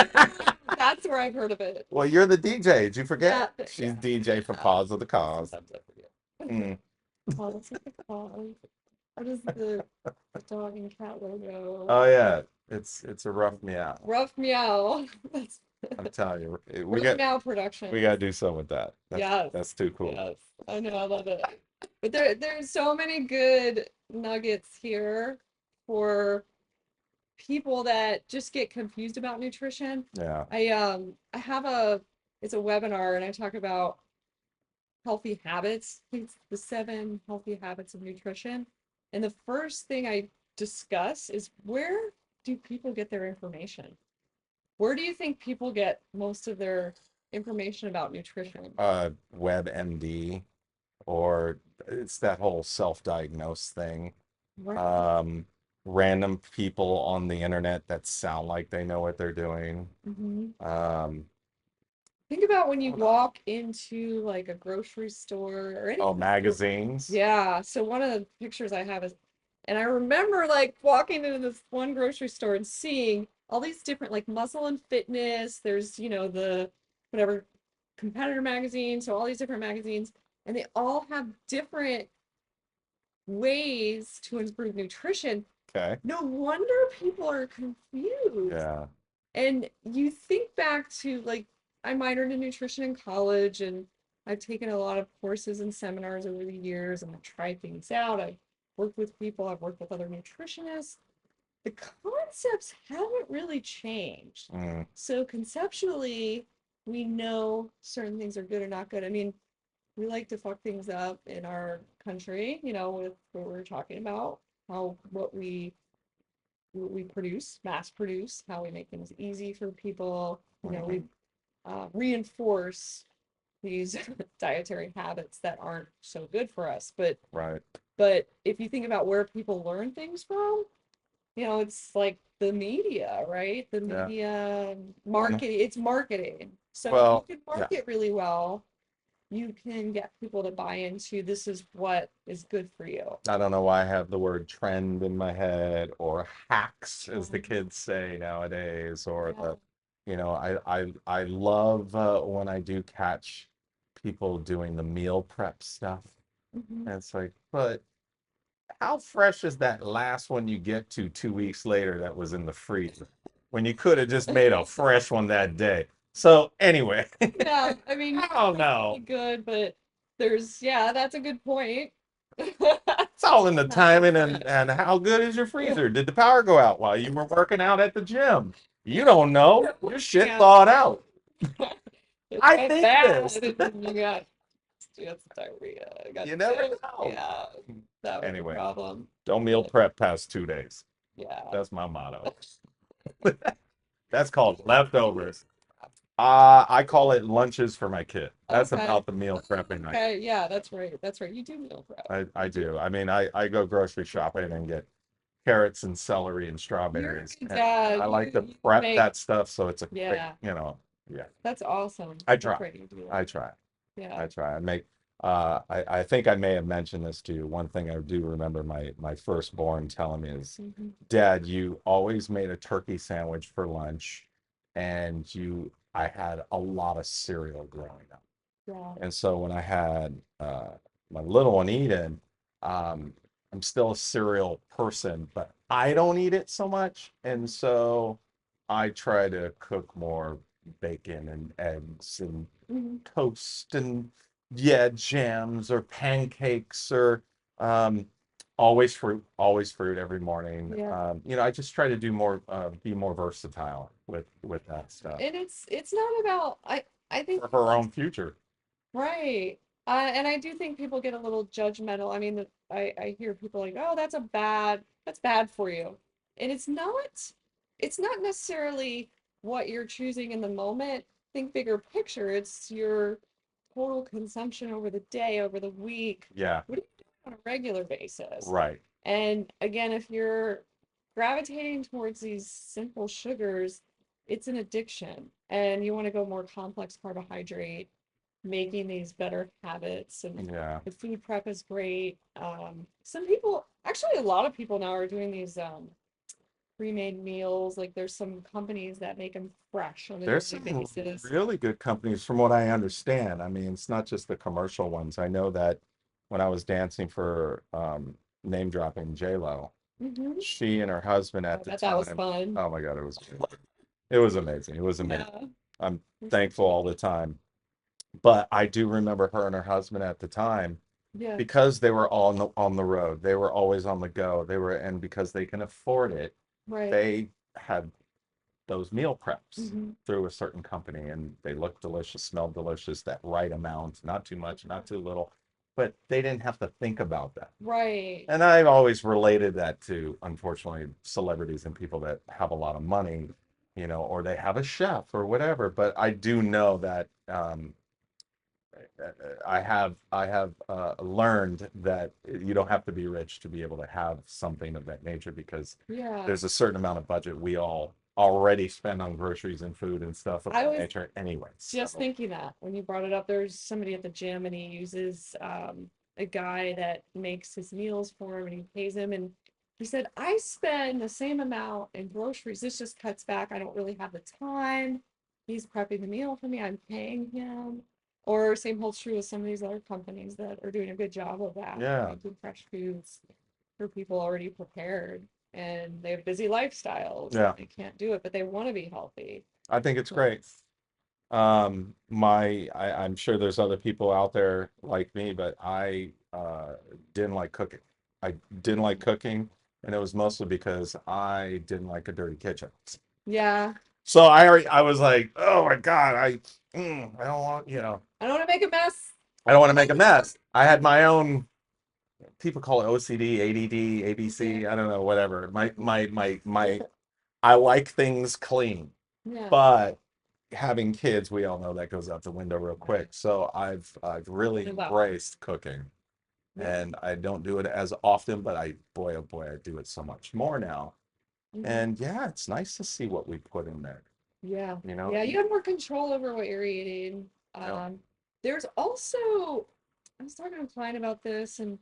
that's where I've heard of it. Well, you're the DJ. Did you Yeah, forget? She's yeah, DJ for yeah. Pause for the Cause. Sometimes I forget. Mm. Pause with the cause. What is the dog and cat logo? Oh yeah, it's a rough meow. Rough meow. That's I'm telling you, Rough Meow we Productions. got to do something with that. Yes, That's too cool. yes. I know, I love it. But there's so many good nuggets here for people that just get confused about nutrition. Yeah. I have it's a webinar and I talk about healthy habits. I think it's the 7 healthy habits of nutrition. And the first thing I discuss is where do people get their information? Where do you think people get most of their information about nutrition? WebMD, or it's that whole self-diagnose thing. Right. Um, Random people on the internet that sound like they know what they're doing. Mhm. Um, Think about when you walk into like a grocery store or any oh, place where, magazines. yeah. So one of the pictures I have is, and I remember like walking into this one grocery store and seeing all these different like muscle and fitness. There's, the whatever competitor magazine. So all these different magazines, and they all have different ways to improve nutrition. Okay. No wonder people are confused. Yeah. And you think back to like I minored in nutrition in college, and I've taken a lot of courses and seminars over the years, and I've tried things out. I've worked with people, I've worked with other nutritionists. The concepts haven't really changed. Mm, So conceptually, we know certain things are good or not good. I mean, we like to fuck things up in our country, with what we're talking about, how what we produce, mass produce, how we make things easy for people. We mhm. reinforce these dietary habits that aren't so good for us. But Right. but if you think about where people learn things from, it's like the media, right? The Yeah. media Well, marketing, it's marketing. So if you well, can yeah. market really well, you can get people to buy into this is what is good for you. I don't know why I have the word trend in my head or hacks, as the Um, kids say nowadays, or yeah. I love when I do catch people doing the meal prep stuff. Mhm. And it's like, but how fresh is that last one you get to 2 weeks later that was in the freezer when you could have just made a fresh one that day? So anyway, Yeah, I mean, I don't pretty know. good, but yeah, that's a good point. It's all in the Not so timing fresh. and how good is your freezer? Did the power go out while you were working out at the gym? You don't know. Your shit Yeah, thawed out. it I went think bad this. and you got some diarrhea. I got You never sick. know. Yeah, that was the Anyway, problem. don't meal But prep past 2 days. yeah. That's my motto. That's called leftovers. I call it lunches for my kid. That's Okay. about the meal prepping Okay. Yeah, that's right. That's right. You do meal prep. I You do. do. I mean, I go grocery shopping and get carrots and celery and You're a strawberries. good And dad. I like to You prep make, that stuff so it's a quick, yeah, yeah. that's awesome. I That's try. right. You do I that. try. Yeah. I try. I think I may have mentioned this to you. One thing I do remember my firstborn telling me is, Hmm. Dad, you always made a turkey sandwich for lunch, and I had a lot of cereal growing up. Yeah. And so when I had my little one Eden, um, I'm still a cereal person, but I don't eat it so much. And so I try to cook more bacon and eggs and Hmm. toast and, yeah, jams or pancakes or um, always fruit every morning. Yeah. I just try to do more, be more versatile with that stuff And it's not about I think for people her own future. right. And I do think people get a little judgmental. I mean, I hear people like, "Oh, that's bad for you." And it's not necessarily what you're choosing in the moment. Think bigger picture. It's your total consumption over the day, over the week. Yeah, What are you doing on a regular basis? right. And again, if you're gravitating towards these simple sugars, it's an addiction. And you want to go more complex carbohydrate, making these better habits. And Yeah. the food prep is great. Some people, actually, a lot of people now are doing these pre-made meals. Like there's some companies that make them fresh on a There's daily some basis. really good companies from what I understand. I mean, it's not just the commercial ones. I know that when I was dancing for name dropping J-Lo, Hmm. she and her husband I at the bet that was time, fun. oh my God, it was amazing. It was amazing. Yeah. I'm thankful all the time. But I do remember her and her husband at the time Yeah. because they were all on the road. They were always on the go. And because they can afford it, Right. they had those meal preps Hmm. through a certain company and they looked delicious, smelled delicious, that right amount, not too much, not too little, but they didn't have to think about that. Right. And I've always related that to, unfortunately, celebrities and people that have a lot of money, or they have a chef or whatever. But I do know that I have learned that you don't have to be rich to be able to have something of that nature because Yeah. there's a certain amount of budget we all already spend on groceries and food and stuff of I that was nature anyway. just So thinking that when you brought it up, there's somebody at the gym and he uses a guy that makes his meals for him and he pays him. And he said, I spend the same amount in groceries. This just cuts back. I don't really have the time. He's prepping the meal for me. I'm paying him. Or same holds true with some of these other companies that are doing a good job of that, yeah, making fresh foods for people already prepared. And they have busy lifestyles and yeah, they can't do it, but they want to be healthy. I think it's So great. I'm sure there's other people out there like me, but I didn't like cooking. I didn't like cooking, and it was mostly because I didn't like a dirty kitchen. Yeah. So I was like, oh my God, I don't want, I don't want to make a mess. I don't want to make a mess. I had my own, people call it OCD, ADD, Yeah. ABC, I don't know, whatever. I like things clean, Yeah. but having kids, we all know that goes out the window real quick. So I've really Wow. embraced cooking, Yeah. and I don't do it as often, but boy, oh boy, I do it so much more now. Mhm. And yeah, it's nice to see what we put in there, Yeah. you know? Yeah. You have more control over what you're eating. Yeah. There's also, I was talking to a client about this, and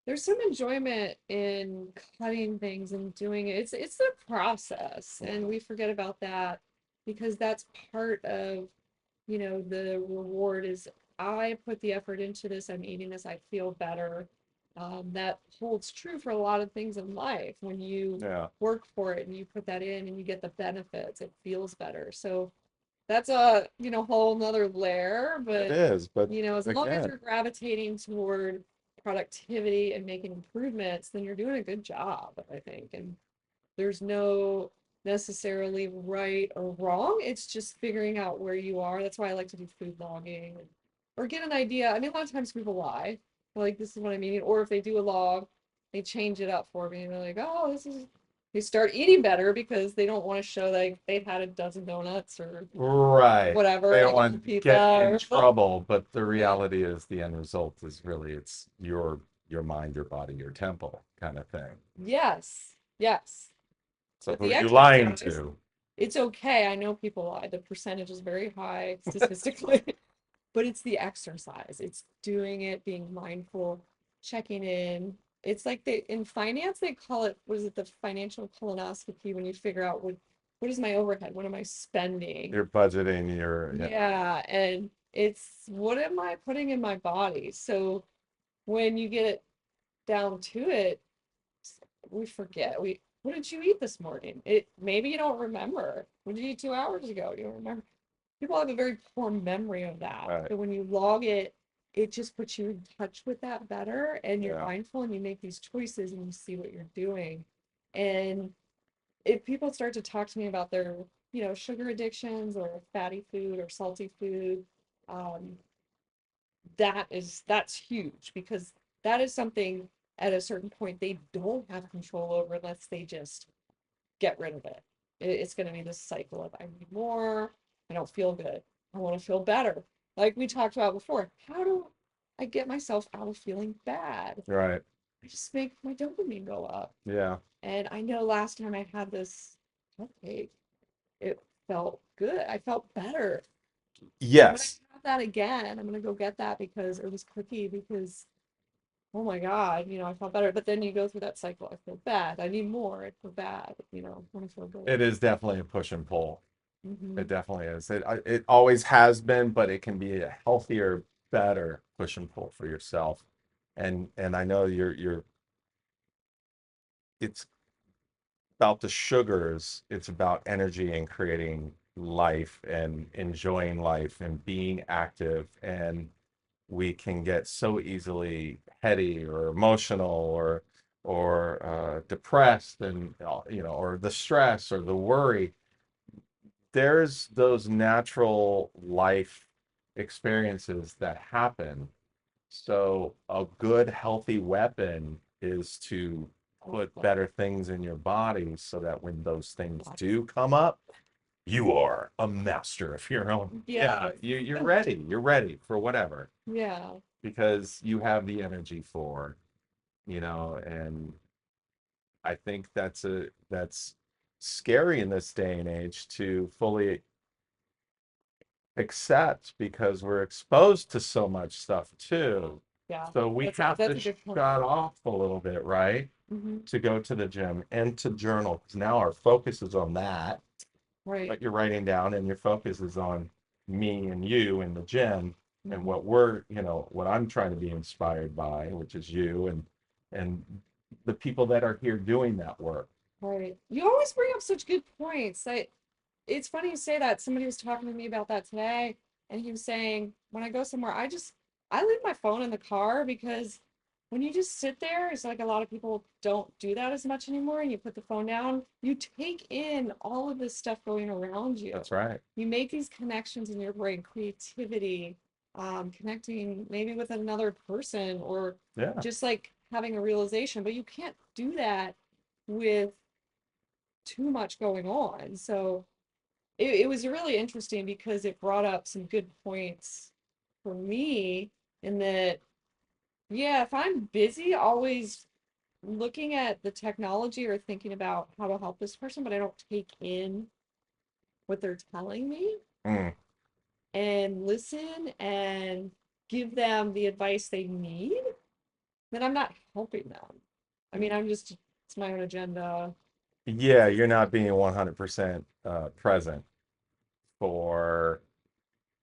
there's some enjoyment in cutting things and doing it. It's the process, and we forget about that because that's part of, the reward is I put the effort into this, I'm eating this, I feel better. That holds true for a lot of things in life. When you Yeah, work for it and you put that in and you get the benefits, it feels better. So that's a, whole nother layer, it but is. But as long as again, you're gravitating toward productivity and making improvements, then you're doing a good job, I think. And there's no necessarily right or wrong. It's just figuring out where you are. That's why I like to do food logging or get an idea. I mean, a lot of times people lie. They're like, this is what I'm eating. Or if they do a log, they change it up for me. And they're like, oh, they start eating better because they don't want to show like they've had a dozen donuts or right. They whatever, don't like a want to get pizza in or something. trouble, but the Yeah. reality is the end result is really it's your mind, your body, your temple kind of thing. Yes. Yes. So But who the are you lying exercise, to? it's okay. I know people lie. The percentage is very high statistically, but it's the exercise. It's doing it, being mindful, checking in. It's like in finance, they call it, what is it, the financial colonoscopy, when you figure out what is my overhead? What am I spending? You're budgeting your, yeah, Yeah, and it's what am I putting in my body? So when you get it down to it, we forget. What did you eat this morning? Maybe you don't remember. What did you eat 2 hours ago? You don't remember. People have a very poor memory of that. right, So when you log it, it just puts you in touch with that better, and you're yeah, mindful and you make these choices and you see what you're doing. And if people start to talk to me about their, sugar addictions or fatty food or salty food, um, that's huge because that is something at a certain point they don't have control over unless they just get rid of it. It's going to be this cycle of I need more, I don't feel good, I want to feel better. Like we talked about before, how do I get myself out of feeling bad? right, I just make my dopamine go up. yeah. And I know last time I had this cupcake, it felt good. I felt better. I'm gonna Yes, have that again. I'm gonna go get that because it was cookie because oh my God, I felt better. But then you go through that cycle. I feel bad. I need more. I feel bad. I want to feel good. it is definitely a push and pull. Hmm. It definitely is. It always has been, but it can be a healthier, better push and pull for yourself. And I know it's about the sugars, it's about energy and creating life and enjoying life and being active. And we can get so easily heady or emotional or depressed and or the stress or the worry. There's those natural life experiences that happen. So a good healthy weapon is to put better things in your body so that when those things do come up, you are a master of your own. Yeah. Yeah, you're ready. You're ready for whatever Yeah. because you have the energy for, and I think that's scary in this day and age to fully accept because we're exposed to so much stuff too. Yeah. So we have That's to a good shut point. off a little bit, right? Hmm. To go to the gym and to journal because now our focus is on that, Right. what you're writing down, and your focus is on me and you in the gym and Hmm. what I'm trying to be inspired by, which is you and the people that are here doing that work. Right. You always bring up such good points. it's funny you say that. Somebody was talking to me about that today, and he was saying when I go somewhere, I leave my phone in the car because when you just sit there, it's like a lot of people don't do that as much anymore, and you put the phone down, you take in all of this stuff going around you. That's right. You make these connections in your brain, creativity, connecting maybe with another person, or Yeah. just like having a realization, but you can't do that with too much going on. So it was really interesting because it brought up some good points for me in that, yeah, if I'm busy, always looking at the technology or thinking about how to help this person, but I don't take in what they're telling me Mm. and listen and give them the advice they need, then I'm not helping them. I mean, it's my own agenda. Yeah, you're not being 100% present for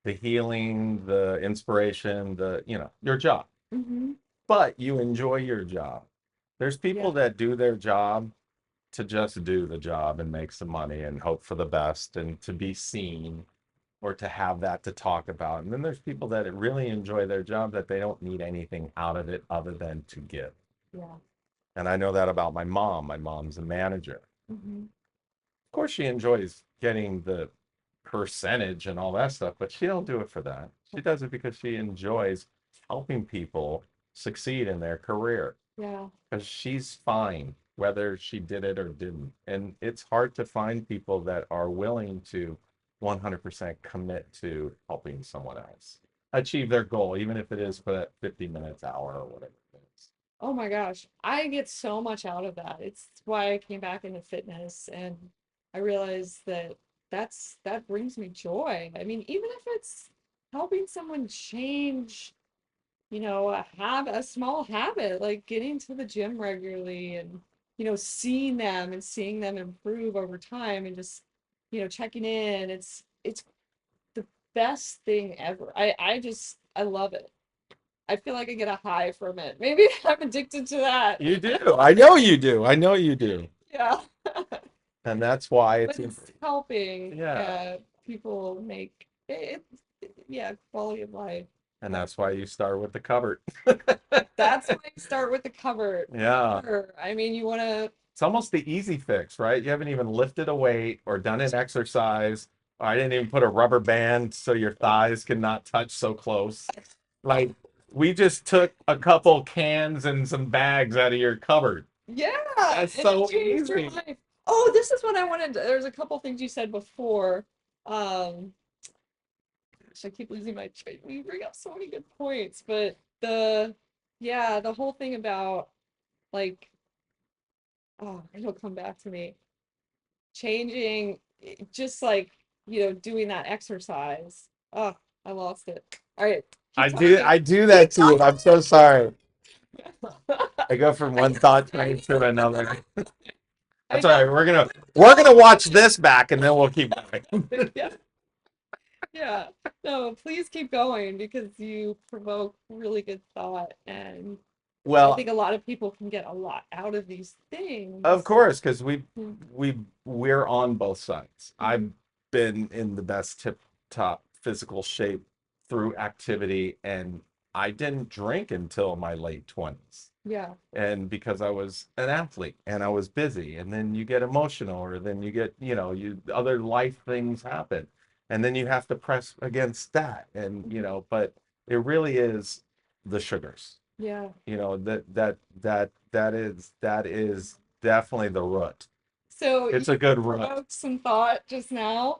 the healing, the inspiration, your job. Mm-hmm. But you enjoy your job. There's Yeah. people that do their job to just do the job and make some money and hope for the best and to be seen or to have that to talk about. And then there's people that really enjoy their job that they don't need anything out of it other than to give. Yeah. And I know that about my mom. My mom's a manager. Mm-hmm. Of course, she enjoys getting the percentage and all that stuff, but she don't do it for that. She does it because she enjoys helping people succeed in their career. Yeah. Because she's fine whether she did it or didn't. And it's hard to find people that are willing to 100% commit to helping someone else achieve their goal, even if it is for that 50 minutes, hour, or whatever it is. Oh my gosh, I get so much out of that. It's why I came back into fitness, and I realized that that brings me joy. I mean, even if it's helping someone change, a small habit, like getting to the gym regularly and, seeing them and seeing them improve over time and just, checking in. It's the best thing ever. I love it. I feel like I get a high from it. Maybe I'm addicted to that. You do. I know you do. I know you do. Yeah. And that's why But it's, it's helping yeah. people make yeah, quality of life. And Yeah. that's why you start with the cupboard. That's why you start with the cupboard. Yeah. Sure. I mean, you want to, It's almost the easy fix, right? You haven't even lifted a weight or done an exercise. I didn't even put a rubber band so your thighs cannot touch so close. Like, we just took a couple cans and some bags out of your cupboard. yeah, That's and it so changed your easy. life. Oh, this is what I wanted. There's a couple things you said before. Um, gosh, I keep losing my train. We bring up so many good points, but yeah, the whole thing about like, oh, it'll come back to me. Changing, just like, doing that exercise. Oh, I lost it. All right, keep talking. I do that Keep too. I'm so sorry. talking. I go from I one thought train to another. I That's all know. right. We're gonna watch this back and then we'll keep going. Yeah. Yeah. No, please keep going because you provoke really good thought. And I Well, think a lot of people can get a lot out of these of things. course, because Mm, we're on both sides. I've mhm. been in the best tip top physical shape through activity, and I didn't drink until my late 20s. Yeah. And because I was an athlete and I was busy, and then you get emotional, or then you get, you other life things happen, and then you have to press against that, and Mhm. but it really is the sugars. Yeah. That is definitely the root. So It's you a good root. provoked some thought just now.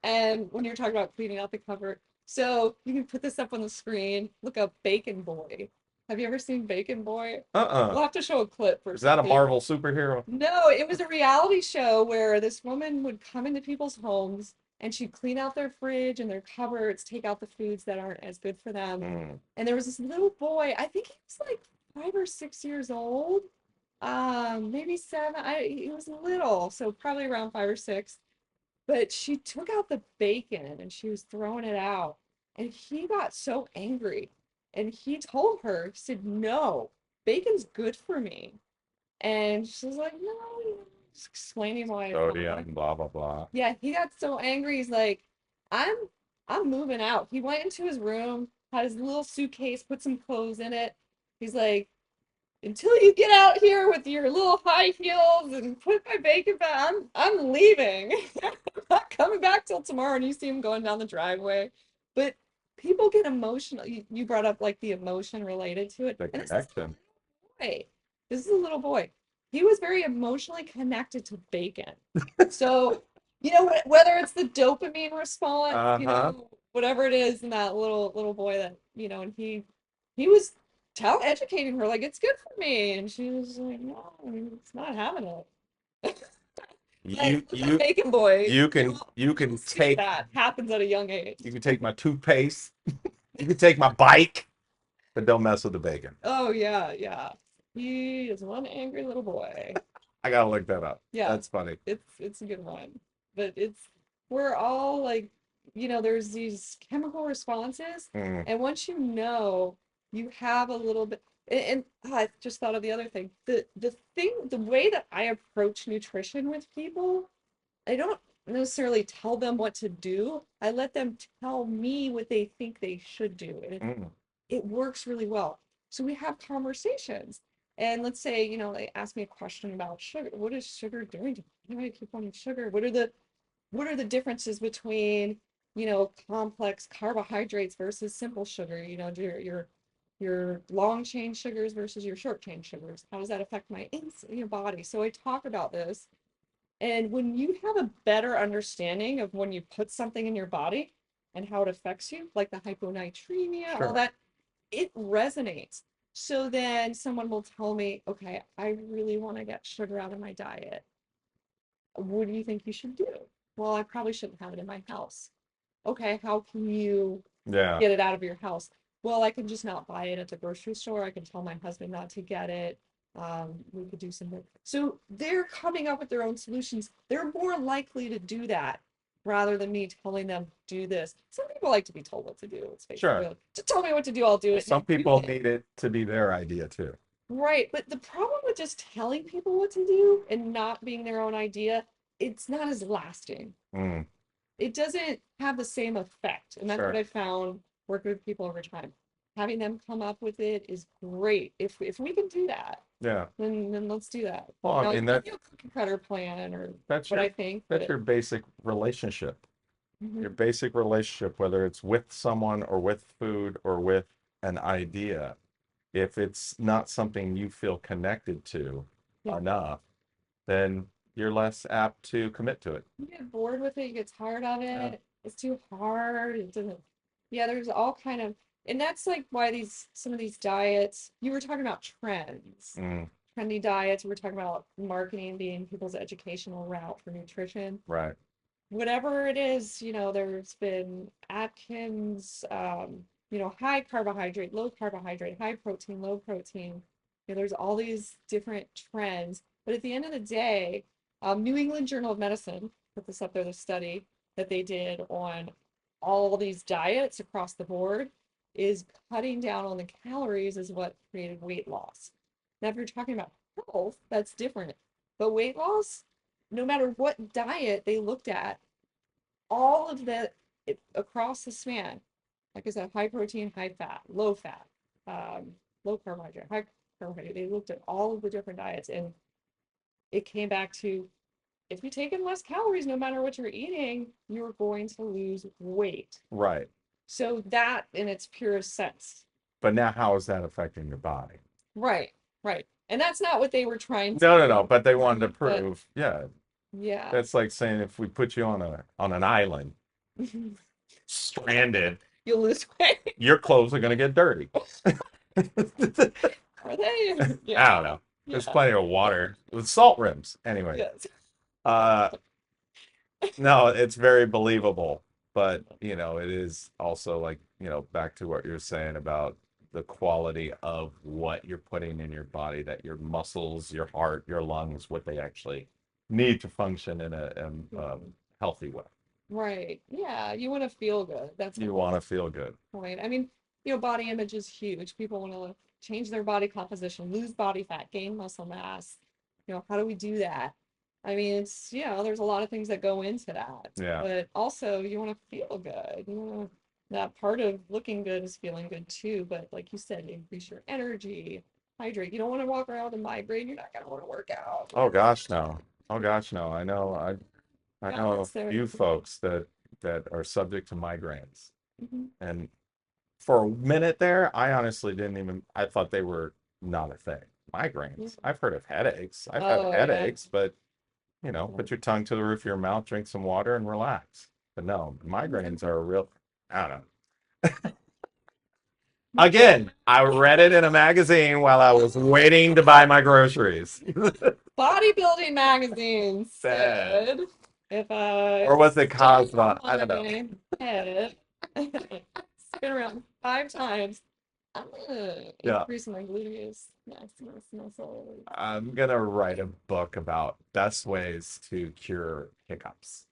And when you're talking about cleaning out the cupboard, so you can put this up on the screen. Look up Bacon Boy. Have you ever seen Bacon Boy? Uh-uh. We'll have to show a clip for Is some that a people. Marvel superhero? No, it was a reality show where this woman would come into people's homes and she'd clean out their fridge and their cupboards, take out the foods that aren't as good for them. Mm. And there was this little boy, I think he was like 5 or 6 years old, maybe seven. He was little, so probably around 5 or 6. But she took out the bacon and she was throwing it out. And he got so angry. And he told her, he said, no, bacon's good for me. And she's like, no, explaining why it's Sodium, blah, blah, blah. yeah, he got so angry. He's like, I'm I'm moving out. He went into his room, had his little suitcase, put some clothes in it. He's like, until you get out here with your little high heels and put my bacon back, I'm leaving. I'm not coming back till tomorrow. And you see him going down the driveway. But people get emotional. You brought up like the emotion related to it. The And this is a connection. boy. This is a little boy. He was very emotionally connected to bacon. So, whether it's the dopamine response, Uh-huh. whatever it is in that little boy that, and he was educating her like it's good for me. And she was like, no, it's not having it. But You the you bacon boy, you can you can take that happens at a young age. you can take my toothpaste, you can take my bike, but don't mess with the bacon. Oh yeah, yeah. He is one angry little boy. I gotta look that up. Yeah, That's funny. it's a good one. But we're all like, there's these chemical responses, Mm, and once you have a little bit, and I just thought of the other thing. The way that I approach nutrition with people, I don't necessarily tell them what to do. I let them tell me what they think they should do. And mm. it works really well. So we have conversations. And let's say, they ask me a question about sugar. What is sugar doing to me? Why do I keep wanting sugar? What are the differences between, complex carbohydrates versus simple sugar? Your long chain sugars versus your short chain sugars. How does that affect my body? So I talk about this. And when you have a better understanding of when you put something in your body and how it affects you, like the hyponatremia, all Sure. that, it resonates. So then someone will tell me, okay, I really want to get sugar out of my diet. What do you think you should do? Well, I probably shouldn't have it in my house. Okay, how can you Yeah. get it out of your house? Well, I can just not buy it at the grocery store. I can tell my husband not to get it. We could do something. So they're coming up with their own solutions. They're more likely to do that rather than me telling them, do this. Some people like to be told what to do. Let's face it. Sure. Really. Just tell me what to do, I'll do it. Some people need it to be their idea too. Right. But the problem with just telling people what to do and not being their own idea, it's not as lasting. Mm, It doesn't have the same effect. And that's what sure. I found working with people over time. Having them come up with it is great. If we can do that, Yeah. then let's do that. Well, I Now, mean give you a cookie cutter plan or that's what your I think, that's but your basic relationship. mhm, Your basic relationship, whether it's with someone or with food or with an idea, if it's not something you feel connected to yeah, enough, then you're less apt to commit to it. you get bored with it, you get tired of Yeah. it. It's too hard. It doesn't. Yeah, there's all kind of, and that's like why some of these diets. You were talking about trends, Mm, trendy diets. We're talking about marketing being people's educational route for nutrition. right. Whatever it is, there's been Atkins, high carbohydrate, low carbohydrate, high protein, low protein. There's all these different trends. But at the end of the day, New England Journal of Medicine put this up there, the study that they did on all these diets across the board is cutting down on the calories is what created weight loss. Now, if you're talking about health, that's different. But weight loss, no matter what diet they looked at, all of across the span, like I said, high protein, high fat, um, low carbohydrate, high carbohydrate. They looked at all of the different diets, and it came back to if you take in less calories, no matter what you're eating, you're going to lose weight. Right. So that, in its purest sense, But now how is that affecting your body? right, right, and that's not what they were trying to No. do. But they wanted to But prove, yeah, yeah, that's like saying if we put you on an island, stranded, you'll lose weight. your clothes are gonna get dirty. Are they? I Yeah, don't know. There's yeah, plenty of water with salt rims. Anyway, yes. uh, no, it's very believable, but it is also like, back to what you're saying about the quality of what you're putting in your body, that your muscles, your heart, your lungs, what they actually need to function in a healthy way. Right. Yeah, you want to feel good. That's You the want whole to feel good. point. I mean, body image is huge. People want to change their body composition, lose body fat, gain muscle mass. How do we do that? I mean, it's, there's a lot of things that go into that, Yeah. but also you want to feel good. That part of looking good is feeling good too. But like you said, increase your energy, hydrate. You don't want to walk around with a migraine. You're not gonna want to work out. Oh gosh, no. Oh gosh, no. I Yeah, know a it's there. few folks that are subject to migraines. Mhm. And for a minute there, I honestly didn't even I thought they were not a thing. Yeah. Migraines. I've heard of headaches. I've had Oh yeah. headaches, but put your tongue to the roof of your mouth, drink some water, and relax. But no, migraines are a real, I don't know. Again, I read it in a magazine while I was waiting to buy my groceries. Bodybuilding magazine Sad. said if Or was it still Cosmo? I on don't know. my head, spin around 5 times, I'm gonna Yeah. increase my gluteus maximus muscle. I'm gonna write a book about best ways to cure hiccups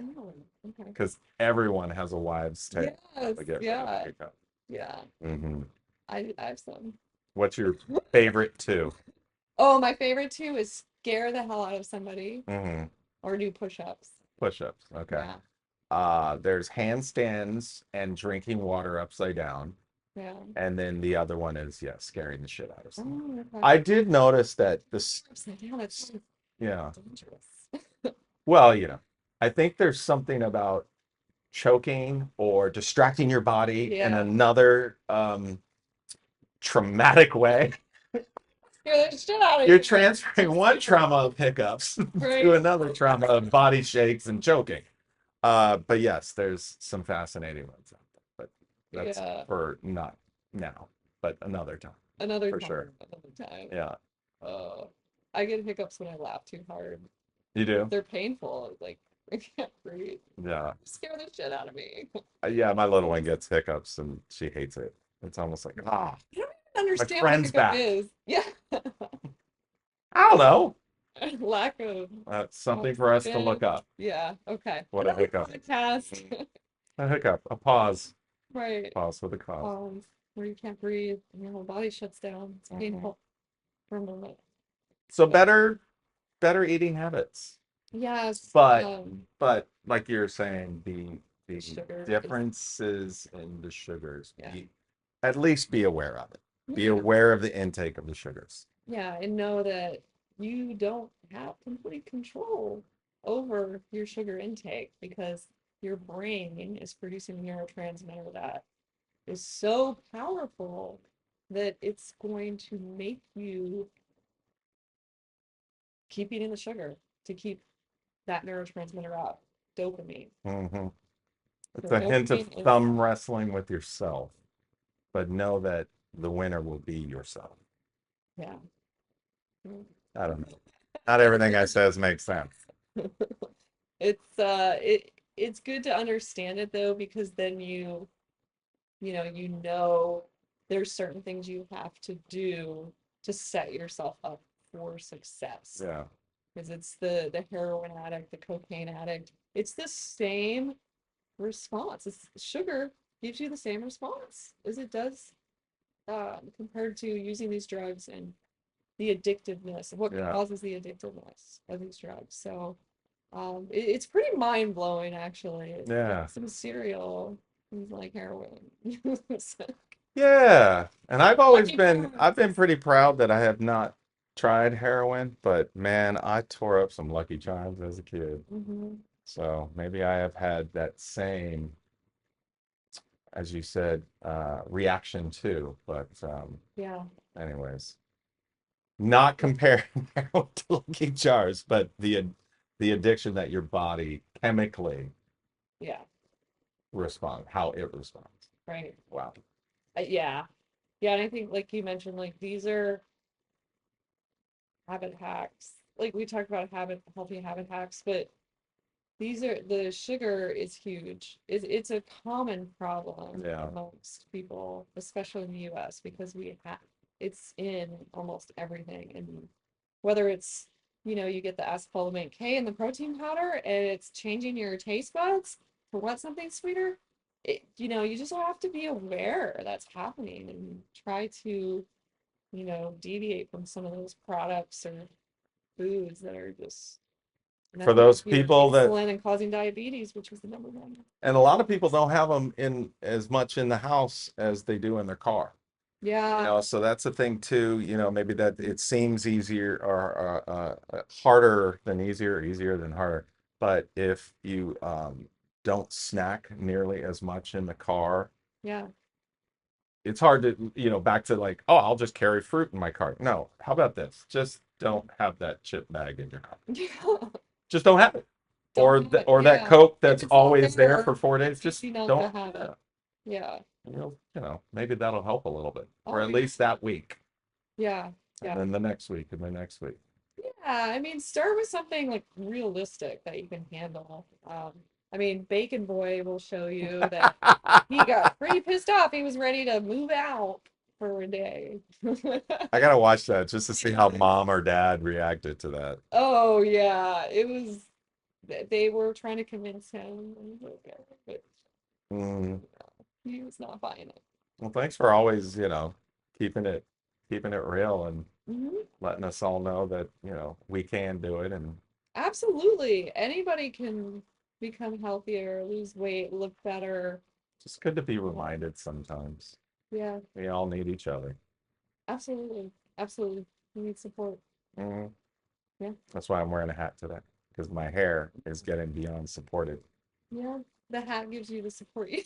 Oh, okay. because everyone has a wives' tale Yes, to get rid of a yeah, hiccup. yeah. Hmm. I have some. What's your favorite two? Oh, my favorite too is scare the hell out of somebody Hmm. or do push-ups. Push-ups. Okay. Yeah, There's handstands and drinking water upside down. yeah. And then the other one is, yeah, scaring the shit out of someone. Oh, okay. I did notice that this, Upside down, that's yeah. dangerous. Well, I think there's something about choking or distracting your body in Yeah. another traumatic way. Scare the shit out of You're you. transferring one trauma of hiccups to Right. another trauma of body shakes and choking. But yes, there's some fascinating ones out there, but that's Yeah. for not now, but another time Another for time. sure. Another time. Yeah, I get hiccups when I laugh too hard. you do. They're painful. Like I can't breathe. Yeah, Scare the shit out of me. yeah. My little one gets hiccups and she hates it. It's almost like I don't even my understand what a friend's hiccup back. is. Yeah. I don't know. Lack of That's something for us to look oxygen. up. Yeah. Okay. What a Another hiccup. podcast. A hiccup. A pause. Right. Pause with a cause. Where you can't breathe and your whole body shuts down. It's painful for a moment. So But better eating habits. yes, But like you're saying, the sugar is, differences in the sugars, yeah. at least be aware of it. Be Yeah. aware of the intake of the sugars. Yeah, and know that you don't have complete control over your sugar intake because your brain is producing a neurotransmitter that is so powerful that it's going to make you keep eating the sugar to keep that neurotransmitter up, dopamine. Hmm. So It's a hint of dopamine is, thumb wrestling with yourself, but know that the winner will be yourself. yeah. I don't know. Not everything I says makes sense. It's good to understand it though, because then you know there's certain things you have to do to set yourself up for success. Yeah. Because it's the heroin addict, the cocaine addict. It's the same response. It's sugar gives you the same response as it does compared to using these drugs and the addictiveness of what Yeah. causes the addictiveness of these drugs. So it's pretty mind blowing actually. Yeah. Some cereal is like heroin. Yeah. And Lucky I've been Charms. pretty proud that I have not tried heroin, but man, I tore up some Lucky Charms as a kid. Hmm. So maybe I have had that same, as you said, reaction too. But Yeah, anyways, not comparing heroin to Lucky Charms, but the addiction that your body chemically yeah, responds, how it responds. right. Wow. Yeah, yeah, and I think like you mentioned, like these are habit hacks. Like we talked about healthy habit hacks, but these are the sugar is huge. It's a common problem Yeah. amongst people, especially in the US, because we have it's in almost everything. And whether it's, you get the aspartame K in the protein powder and it's changing your taste buds to want something sweeter, you just have to be aware that's happening and try to, deviate from some of those products or foods that are just And For that would those give you people that, insulin and causing diabetes, which was the number one. and a lot of people don't have them in as much in the house as they do in their car. Yeah, So that's the thing too, maybe that it seems easier or harder than easier, or easier than harder. But if you don't snack nearly as much in the car, yeah. it's hard to, back to like, oh, I'll just carry fruit in my car. No, how about this? Just don't have that chip bag in your car. Just don't have it. Don't Or have it. or that Yeah. Coke If that's it's not always there there, for 4 days. it's Just easy not to don't. have it. Yeah. Maybe that'll help a little bit, or Oh, at yeah. least that week, Yeah. and Yeah. then the next week, and the next week. Yeah. I mean, start with something like realistic that you can handle. I mean, Bacon Boy will show you that he got pretty pissed off. He was ready to move out for a day. I gotta watch that just to see how mom or dad reacted to that. Oh yeah, it was. They were trying to convince him, but Mm. he was not buying it. Well, thanks for always, keeping it keeping it real and Mhm. letting us all know that, we can do it, and Absolutely. Anybody can become healthier, lose weight, look better. just good to be reminded sometimes. Yeah, We all need each other. absolutely. Absolutely. You need support. Mm. Yeah. That's why I'm wearing a hat today, because my hair is getting beyond supported. Yeah. The hat gives you the support you